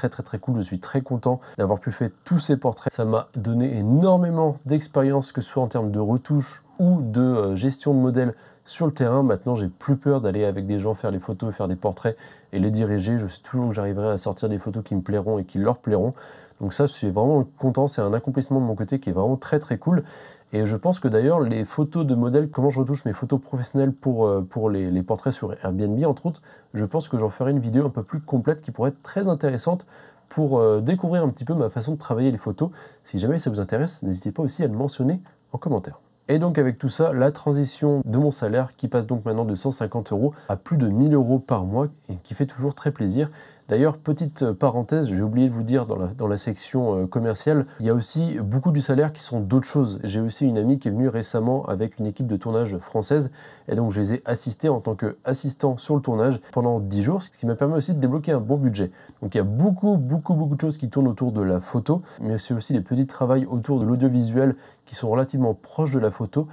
cool, je suis très content d'avoir pu faire tous ces portraits. Ça m'a donné énormément d'expérience, que ce soit en termes de retouche ou de gestion de modèles sur le terrain. Maintenant, j'ai plus peur d'aller avec des gens faire les photos, faire des portraits et les diriger. Je sais toujours que j'arriverai à sortir des photos qui me plairont et qui leur plairont. Donc ça, je suis vraiment content, c'est un accomplissement de mon côté qui est vraiment très cool. Et je pense que d'ailleurs, les photos de modèles, comment je retouche mes photos professionnelles pour les portraits sur Airbnb, entre autres, je pense que j'en ferai une vidéo un peu plus complète qui pourrait être très intéressante pour découvrir un petit peu ma façon de travailler les photos. Si jamais ça vous intéresse, n'hésitez pas aussi à le mentionner en commentaire. Et donc avec tout ça, la transition de mon salaire qui passe donc maintenant de 150 € à plus de 1000 € par mois et qui fait toujours très plaisir. D'ailleurs, petite parenthèse, j'ai oublié de vous dire dans la section commerciale, il y a aussi beaucoup du salaire qui sont d'autres choses. J'ai aussi une amie qui est venue récemment avec une équipe de tournage française et donc je les ai assistés en tant qu'assistant sur le tournage pendant 10 jours, ce qui m'a permis aussi de débloquer un bon budget. Donc il y a beaucoup de choses qui tournent autour de la photo, mais c'est aussi des petits travails autour de l'audiovisuel qui sont relativement proches de la photo,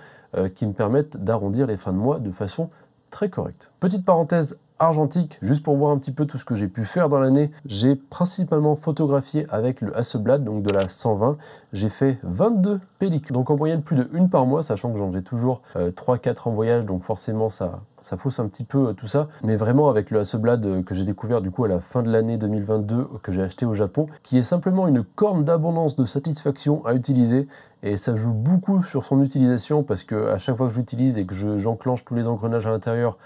qui me permettent d'arrondir les fins de mois de façon très correcte. Petite parenthèse argentique, juste pour voir un petit peu tout ce que j'ai pu faire dans l'année. J'ai principalement photographié avec le Hasselblad, donc de la 120. J'ai fait 22 pellicules, donc en moyenne plus de une par mois, sachant que j'en faisais toujours 3-4 en voyage, donc forcément ça fausse un petit peu tout ça. Mais vraiment avec le Hasselblad que j'ai découvert du coup à la fin de l'année 2022, que j'ai acheté au Japon, qui est simplement une corne d'abondance de satisfaction à utiliser. Et ça joue beaucoup sur son utilisation parce que à chaque fois que je l'utilise et que j'enclenche tous les engrenages à l'intérieur,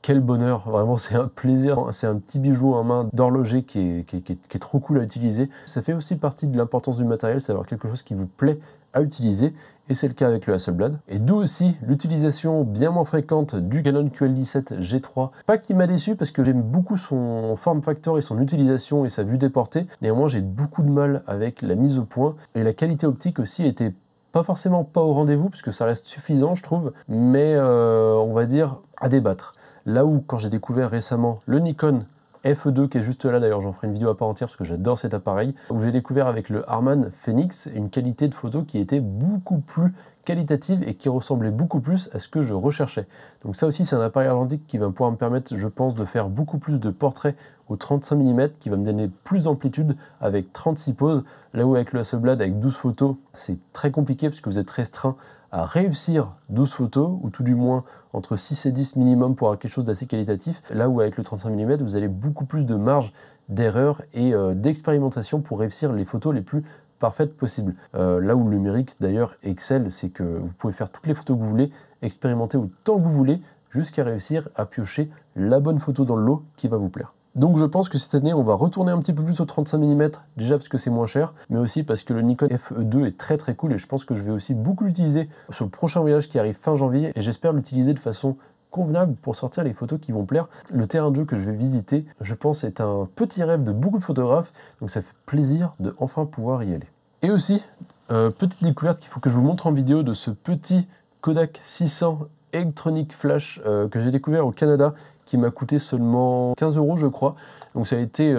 quel bonheur, vraiment c'est un plaisir, c'est un petit bijou en main d'horloger qui est trop cool à utiliser. Ça fait aussi partie de l'importance du matériel, c'est d'avoir quelque chose qui vous plaît à utiliser, et c'est le cas avec le Hasselblad. Et d'où aussi l'utilisation bien moins fréquente du Canon QL17 G3. Pas qu'il m'a déçu parce que j'aime beaucoup son form factor et son utilisation et sa vue déportée, néanmoins j'ai beaucoup de mal avec la mise au point, et la qualité optique aussi était pas forcément pas au rendez-vous, puisque ça reste suffisant je trouve, mais on va dire à débattre. Là où, quand j'ai découvert récemment le Nikon F2, qui est juste là, d'ailleurs j'en ferai une vidéo à part entière parce que j'adore cet appareil, où j'ai découvert avec le Harman Phoenix une qualité de photo qui était beaucoup plus qualitative et qui ressemblait beaucoup plus à ce que je recherchais. Donc ça aussi c'est un appareil argentique qui va pouvoir me permettre, je pense, de faire beaucoup plus de portraits au 35 mm, qui va me donner plus d'amplitude avec 36 poses, là où avec le Hasselblad avec 12 photos, c'est très compliqué parce que vous êtes restreint à réussir 12 photos, ou tout du moins entre 6 et 10 minimum pour avoir quelque chose d'assez qualitatif, là où avec le 35 mm, vous avez beaucoup plus de marge d'erreur et d'expérimentation pour réussir les photos les plus parfaites possibles. Là où le numérique d'ailleurs excelle, c'est que vous pouvez faire toutes les photos que vous voulez, expérimenter autant que vous voulez, jusqu'à réussir à piocher la bonne photo dans le lot qui va vous plaire. Donc je pense que cette année, on va retourner un petit peu plus au 35 mm, déjà parce que c'est moins cher, mais aussi parce que le Nikon F2 est très cool et je pense que je vais aussi beaucoup l'utiliser sur le prochain voyage qui arrive fin janvier, et j'espère l'utiliser de façon convenable pour sortir les photos qui vont plaire. Le terrain de jeu que je vais visiter, je pense, est un petit rêve de beaucoup de photographes, donc ça fait plaisir de enfin pouvoir y aller. Et aussi, petite découverte qu'il faut que je vous montre en vidéo de ce petit Kodak 600 Electronic Flash que j'ai découvert au Canada, qui m'a coûté seulement 15 € je crois. Donc ça a été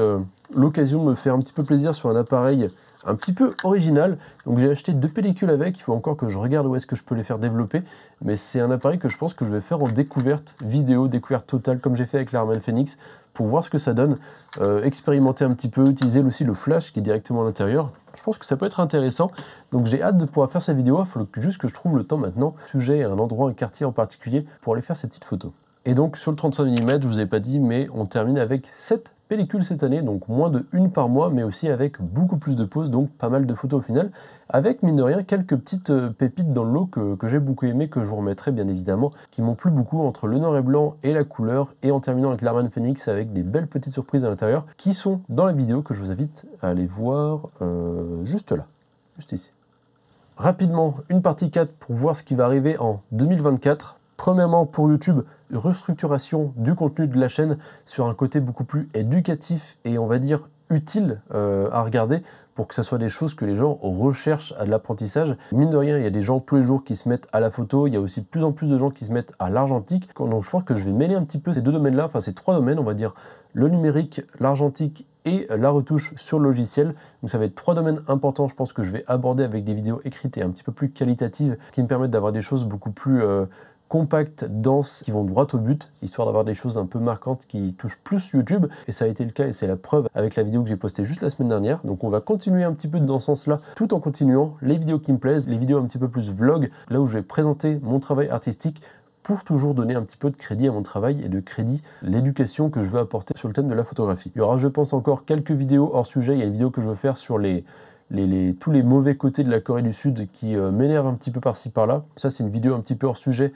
l'occasion de me faire un petit peu plaisir sur un appareil un petit peu original. Donc j'ai acheté 2 pellicules avec, il faut encore que je regarde où est-ce que je peux les faire développer, mais c'est un appareil que je pense que je vais faire en découverte vidéo, découverte totale, comme j'ai fait avec la Harman Phoenix, pour voir ce que ça donne, expérimenter un petit peu, utiliser aussi le flash qui est directement à l'intérieur. Je pense que ça peut être intéressant, donc j'ai hâte de pouvoir faire cette vidéo, il faut juste que je trouve le temps maintenant, sujet à un endroit, un quartier en particulier, pour aller faire ces petites photos. Et donc sur le 35 mm, je vous ai pas dit, mais on termine avec 7 pellicules cette année, donc moins de une par mois, mais aussi avec beaucoup plus de pauses, donc pas mal de photos au final, avec mine de rien quelques petites pépites dans le lot que j'ai beaucoup aimé, que je vous remettrai bien évidemment, qui m'ont plu beaucoup entre le noir et blanc et la couleur, et en terminant avec l'Harman Phoenix avec des belles petites surprises à l'intérieur, qui sont dans la vidéo que je vous invite à aller voir juste là, juste ici. Rapidement, une partie 4 pour voir ce qui va arriver en 2024. Premièrement, pour YouTube, restructuration du contenu de la chaîne sur un côté beaucoup plus éducatif et on va dire utile à regarder pour que ce soit des choses que les gens recherchent à de l'apprentissage. Mine de rien, il y a des gens tous les jours qui se mettent à la photo, il y a aussi de plus en plus de gens qui se mettent à l'argentique. Donc je pense que je vais mêler un petit peu ces deux domaines-là, enfin ces trois domaines, on va dire le numérique, l'argentique et la retouche sur le logiciel. Donc ça va être trois domaines importants, je pense que je vais aborder avec des vidéos écrites et un petit peu plus qualitatives qui me permettent d'avoir des choses beaucoup plus compactes, denses, qui vont droit au but, histoire d'avoir des choses un peu marquantes qui touchent plus YouTube. Et ça a été le cas et c'est la preuve avec la vidéo que j'ai postée juste la semaine dernière. Donc on va continuer un petit peu dans ce sens-là, tout en continuant les vidéos qui me plaisent, les vidéos un petit peu plus vlog, là où je vais présenter mon travail artistique, pour toujours donner un petit peu de crédit à mon travail et de crédit à l'éducation que je veux apporter sur le thème de la photographie. Il y aura, je pense, encore quelques vidéos hors sujet. Il y a une vidéo que je veux faire sur tous les mauvais côtés de la Corée du Sud qui m'énervent un petit peu par-ci par-là. Ça, c'est une vidéo un petit peu hors sujet,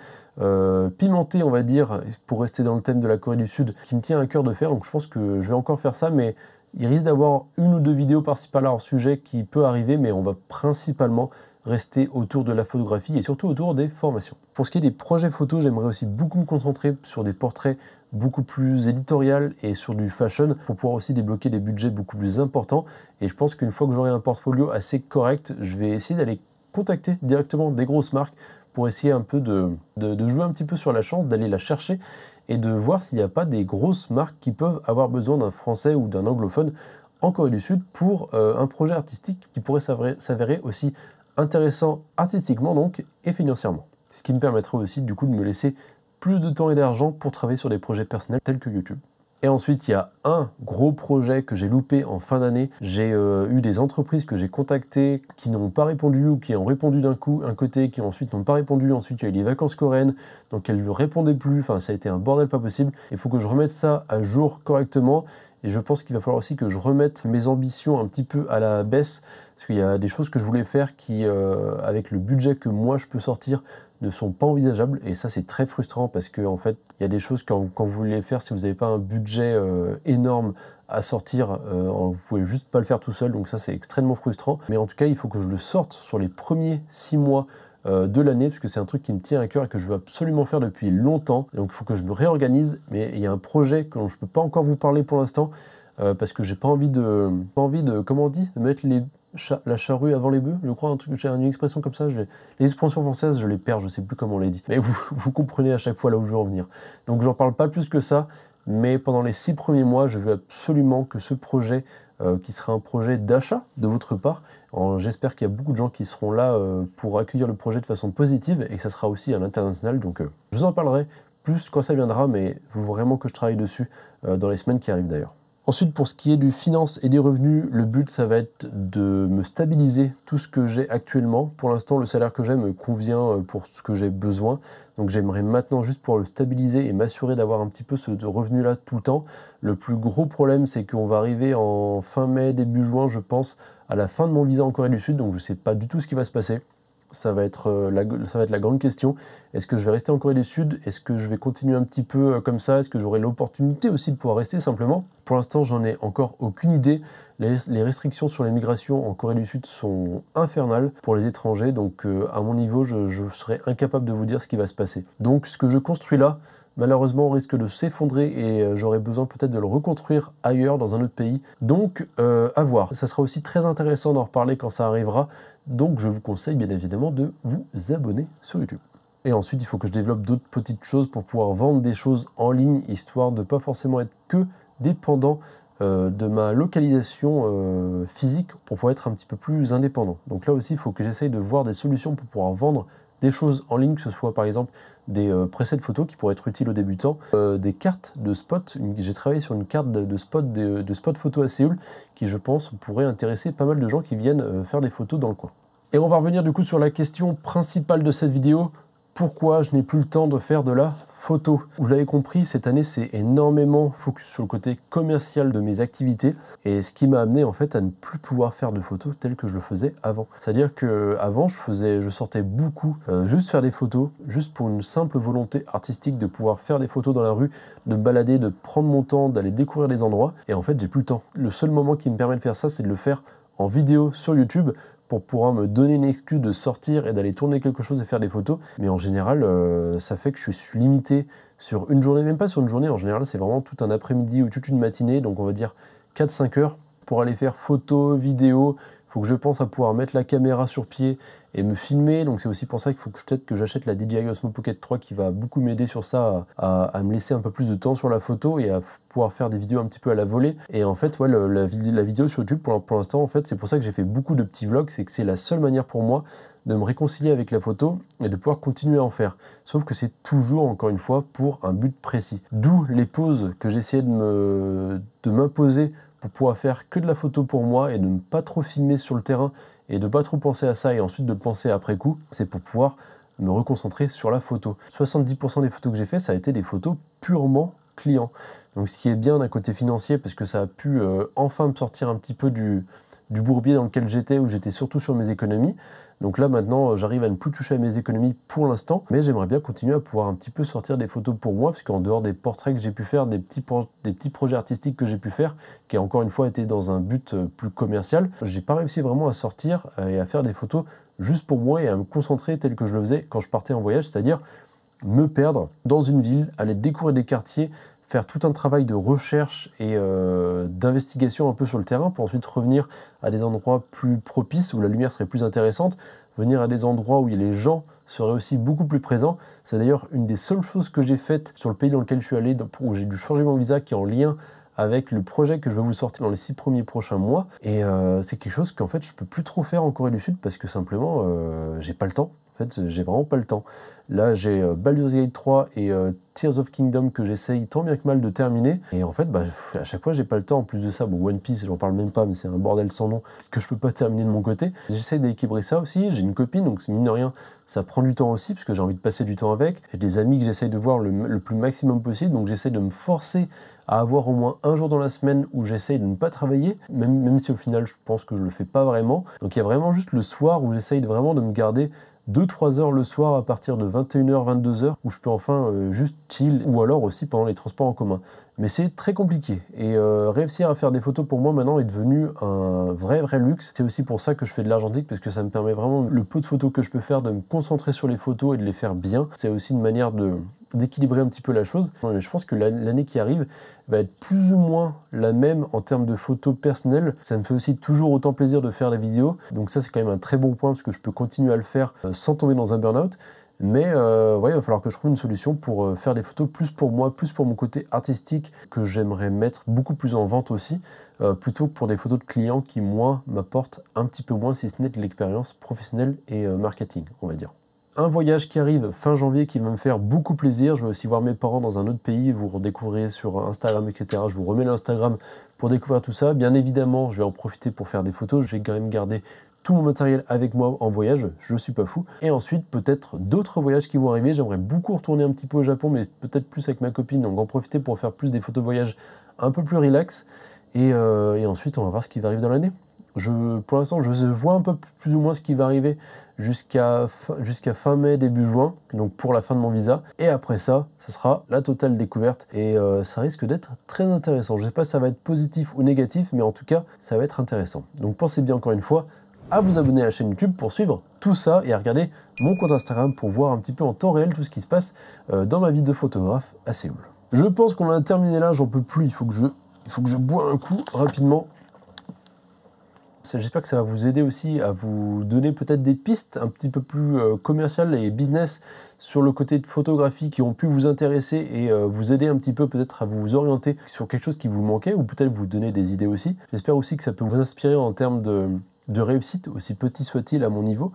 pimentée, on va dire, pour rester dans le thème de la Corée du Sud, qui me tient à cœur de faire. Donc je pense que je vais encore faire ça, mais il risque d'avoir une ou deux vidéos par-ci par-là hors sujet qui peut arriver, mais on va principalement rester autour de la photographie et surtout autour des formations. Pour ce qui est des projets photos, j'aimerais aussi beaucoup me concentrer sur des portraits beaucoup plus éditorial et sur du fashion pour pouvoir aussi débloquer des budgets beaucoup plus importants. Et je pense qu'une fois que j'aurai un portfolio assez correct, je vais essayer d'aller contacter directement des grosses marques pour essayer un peu de jouer un petit peu sur la chance, d'aller la chercher et de voir s'il n'y a pas des grosses marques qui peuvent avoir besoin d'un français ou d'un anglophone en Corée du Sud pour un projet artistique qui pourrait s'avérer aussi intéressant artistiquement donc et financièrement. Ce qui me permettrait aussi du coup de me laisser plus de temps et d'argent pour travailler sur des projets personnels tels que YouTube. Et ensuite, il y a un gros projet que j'ai loupé en fin d'année. J'ai eu des entreprises que j'ai contactées qui n'ont pas répondu ou qui ont répondu d'un coup, un côté, qui ensuite n'ont pas répondu. Ensuite, il y a eu les vacances coréennes, donc elles ne répondaient plus. Enfin, ça a été un bordel pas possible. Il faut que je remette ça à jour correctement. Et je pense qu'il va falloir aussi que je remette mes ambitions un petit peu à la baisse. Parce qu'il y a des choses que je voulais faire qui, avec le budget que moi je peux sortir, ne sont pas envisageables. Et ça, c'est très frustrant parce que, en fait, il y a des choses quand vous voulez les faire, si vous n'avez pas un budget énorme à sortir, vous pouvez juste pas le faire tout seul. Donc ça, c'est extrêmement frustrant. Mais en tout cas, il faut que je le sorte sur les premiers 6 mois de l'année, parce que c'est un truc qui me tient à cœur et que je veux absolument faire depuis longtemps. Donc il faut que je me réorganise, mais il y a un projet dont je ne peux pas encore vous parler pour l'instant, parce que j'ai pas envie de, comment on dit, de mettre la charrue avant les bœufs, je crois, j'ai une expression comme ça, les expressions françaises, je les perds, je sais plus comment on les dit. Mais vous comprenez à chaque fois là où je veux en venir. Donc j'en parle pas plus que ça, mais pendant les 6 premiers mois, je veux absolument que ce projet, qui sera un projet d'achat de votre part, j'espère qu'il y a beaucoup de gens qui seront là pour accueillir le projet de façon positive et que ça sera aussi à l'international. Donc je vous en parlerai plus quand ça viendra, mais il faut vraiment que je travaille dessus dans les semaines qui arrivent d'ailleurs. Ensuite, pour ce qui est du finance et des revenus, le but, ça va être de me stabiliser tout ce que j'ai actuellement. Pour l'instant, le salaire que j'ai me convient pour ce que j'ai besoin. Donc j'aimerais maintenant juste pour le stabiliser et m'assurer d'avoir un petit peu ce revenu-là tout le temps. Le plus gros problème, c'est qu'on va arriver en fin mai, début juin, je pense, à la fin de mon visa en Corée du Sud. Donc je ne sais pas du tout ce qui va se passer. Ça va être la grande question. Est-ce que je vais rester en Corée du Sud? Est-ce que je vais continuer un petit peu comme ça? Est-ce que j'aurai l'opportunité aussi de pouvoir rester simplement? Pour l'instant, j'en ai encore aucune idée. Les restrictions sur les migrations en Corée du Sud sont infernales pour les étrangers. Donc, à mon niveau, je serais incapable de vous dire ce qui va se passer. Donc, ce que je construis là, malheureusement, on risque de s'effondrer et j'aurai besoin peut-être de le reconstruire ailleurs, dans un autre pays. Donc, à voir. Ça sera aussi très intéressant d'en reparler quand ça arrivera. Donc, je vous conseille bien évidemment de vous abonner sur YouTube. Et ensuite, il faut que je développe d'autres petites choses pour pouvoir vendre des choses en ligne, histoire de ne pas forcément être que dépendant de ma localisation physique pour pouvoir être un petit peu plus indépendant. Donc là aussi, il faut que j'essaye de voir des solutions pour pouvoir vendre des choses en ligne, que ce soit par exemple des presets photos qui pourraient être utiles aux débutants, des cartes de spot. J'ai travaillé sur une carte de spot photo à Séoul qui, je pense, pourrait intéresser pas mal de gens qui viennent faire des photos dans le coin. Et on va revenir du coup sur la question principale de cette vidéo. Pourquoi je n'ai plus le temps de faire de la photo? Vous l'avez compris, cette année, c'est énormément focus sur le côté commercial de mes activités et ce qui m'a amené en fait à ne plus pouvoir faire de photos telles que je le faisais avant. C'est-à-dire qu'avant, je sortais beaucoup juste faire des photos, juste pour une simple volonté artistique de pouvoir faire des photos dans la rue, de me balader, de prendre mon temps, d'aller découvrir des endroits. Et en fait, j'ai plus le temps. Le seul moment qui me permet de faire ça, c'est de le faire en vidéo sur YouTube, pour pouvoir me donner une excuse de sortir et d'aller tourner quelque chose et faire des photos. Mais en général, ça fait que je suis limité sur une journée, même pas sur une journée, en général, c'est vraiment tout un après-midi ou toute une matinée, donc on va dire 4-5 heures pour aller faire photos, vidéos. Il faut que je pense à pouvoir mettre la caméra sur pied et me filmer, donc c'est aussi pour ça qu'il faut que peut-être que j'achète la DJI Osmo Pocket 3 qui va beaucoup m'aider sur ça, à me laisser un peu plus de temps sur la photo et à pouvoir faire des vidéos un petit peu à la volée. Et en fait, ouais, la vidéo sur YouTube, pour l'instant, en fait, c'est pour ça que j'ai fait beaucoup de petits vlogs, c'est que c'est la seule manière pour moi de me réconcilier avec la photo et de pouvoir continuer à en faire. Sauf que c'est toujours, encore une fois, pour un but précis. D'où les pauses que j'essayais de m'imposer pour pouvoir faire que de la photo pour moi et de ne pas trop filmer sur le terrain et de ne pas trop penser à ça et ensuite de le penser après coup, c'est pour pouvoir me reconcentrer sur la photo. 70% des photos que j'ai fait, ça a été des photos purement clients. Donc ce qui est bien d'un côté financier, parce que ça a pu enfin me sortir un petit peu du bourbier dans lequel j'étais, où j'étais surtout sur mes économies. Donc là maintenant j'arrive à ne plus toucher à mes économies pour l'instant, mais j'aimerais bien continuer à pouvoir un petit peu sortir des photos pour moi, parce qu'en dehors des portraits que j'ai pu faire, des petits projets artistiques que j'ai pu faire, qui a encore une fois été dans un but plus commercial, j'ai pas réussi vraiment à sortir et à faire des photos juste pour moi et à me concentrer tel que je le faisais quand je partais en voyage, c'est-à-dire me perdre dans une ville, aller découvrir des quartiers, faire tout un travail de recherche et d'investigation un peu sur le terrain pour ensuite revenir à des endroits plus propices où la lumière serait plus intéressante, venir à des endroits où les gens seraient aussi beaucoup plus présents. C'est d'ailleurs une des seules choses que j'ai faites sur le pays dans lequel je suis allé, où j'ai dû changer mon visa, qui est en lien avec le projet que je vais vous sortir dans les 6 premiers prochains mois. Et c'est quelque chose qu'en fait je peux plus trop faire en Corée du Sud parce que simplement j'ai pas le temps. En fait, j'ai vraiment pas le temps. Là, j'ai Baldur's Gate 3 et Tears of Kingdom que j'essaye tant bien que mal de terminer. Et en fait, à chaque fois, j'ai pas le temps. En plus de ça, bon, One Piece, j'en parle même pas, mais c'est un bordel sans nom que je peux pas terminer de mon côté. J'essaye d'équilibrer ça aussi. J'ai une copine, donc mine de rien, ça prend du temps aussi, parce que j'ai envie de passer du temps avec. J'ai des amis que j'essaye de voir le plus maximum possible, donc j'essaye de me forcer à avoir au moins un jour dans la semaine où j'essaye de ne pas travailler, même si au final, je pense que je le fais pas vraiment. Donc il y a vraiment juste le soir où j'essaye vraiment de me garder 2-3 heures le soir à partir de 21h, 22h, où je peux enfin juste chill, ou alors aussi pendant les transports en commun. Mais c'est très compliqué. Et réussir à faire des photos pour moi maintenant est devenu un vrai luxe. C'est aussi pour ça que je fais de l'argentique, parce que ça me permet vraiment, le peu de photos que je peux faire, de me concentrer sur les photos et de les faire bien. C'est aussi une manière d'équilibrer un petit peu la chose. Je pense que l'année qui arrive va être plus ou moins la même en termes de photos personnelles. Ça me fait aussi toujours autant plaisir de faire la vidéo. Donc ça, c'est quand même un très bon point, parce que je peux continuer à le faire sans tomber dans un burn-out. Mais ouais, il va falloir que je trouve une solution pour faire des photos plus pour moi, plus pour mon côté artistique, que j'aimerais mettre beaucoup plus en vente aussi, plutôt que pour des photos de clients qui, moi, m'apportent un petit peu moins, si ce n'est de l'expérience professionnelle et marketing, on va dire. Un voyage qui arrive fin janvier qui va me faire beaucoup plaisir. Je vais aussi voir mes parents dans un autre pays, vous redécouvrirez sur Instagram, etc. Je vous remets l'Instagram pour découvrir tout ça. Bien évidemment, je vais en profiter pour faire des photos. Je vais quand même garder tout mon matériel avec moi en voyage, je suis pas fou. Et ensuite, peut-être d'autres voyages qui vont arriver. J'aimerais beaucoup retourner un petit peu au Japon, mais peut-être plus avec ma copine, donc en profiter pour faire plus des photos voyages un peu plus relax. Et ensuite, on va voir ce qui va arriver dans l'année. Pour l'instant, je vois un peu plus ou moins ce qui va arriver jusqu'à fin mai, début juin, donc pour la fin de mon visa. Et après ça, ça sera la totale découverte. Et ça risque d'être très intéressant. Je ne sais pas si ça va être positif ou négatif, mais en tout cas, ça va être intéressant. Donc pensez bien encore une fois à vous abonner à la chaîne YouTube pour suivre tout ça et à regarder mon compte Instagram pour voir un petit peu en temps réel tout ce qui se passe dans ma vie de photographe à Séoul. Je pense qu'on a terminé là, j'en peux plus, il faut que je bois un coup rapidement. J'espère que ça va vous aider aussi à vous donner peut-être des pistes un petit peu plus commerciales et business sur le côté de photographie qui ont pu vous intéresser et vous aider un petit peu peut-être à vous orienter sur quelque chose qui vous manquait ou peut-être vous donner des idées aussi. J'espère aussi que ça peut vous inspirer en termes de réussite, aussi petit soit-il à mon niveau.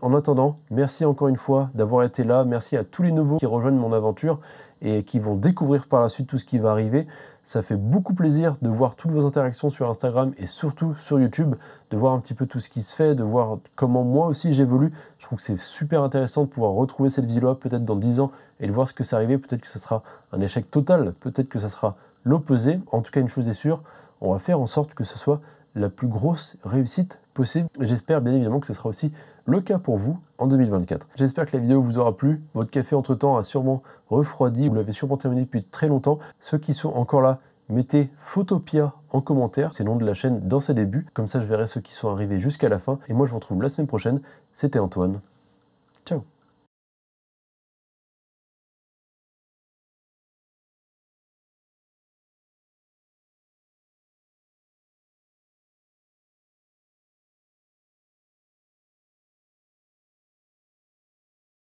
En attendant, merci encore une fois d'avoir été là. Merci à tous les nouveaux qui rejoignent mon aventure et qui vont découvrir par la suite tout ce qui va arriver. Ça fait beaucoup plaisir de voir toutes vos interactions sur Instagram et surtout sur YouTube, de voir un petit peu tout ce qui se fait, de voir comment moi aussi j'évolue. Je trouve que c'est super intéressant de pouvoir retrouver cette vidéo-là peut-être dans 10 ans et de voir ce que ça arrivait. Peut-être que ça sera un échec total, peut-être que ça sera l'opposé. En tout cas, une chose est sûre, on va faire en sorte que ce soit la plus grosse réussite possible. J'espère bien évidemment que ce sera aussi le cas pour vous en 2024. J'espère que la vidéo vous aura plu. Votre café entre-temps a sûrement refroidi, vous l'avez sûrement terminé depuis très longtemps. Ceux qui sont encore là, mettez Photopia en commentaire, c'est le nom de la chaîne dans ses débuts. Comme ça, je verrai ceux qui sont arrivés jusqu'à la fin. Et moi, je vous retrouve la semaine prochaine. C'était Antoine. Ciao.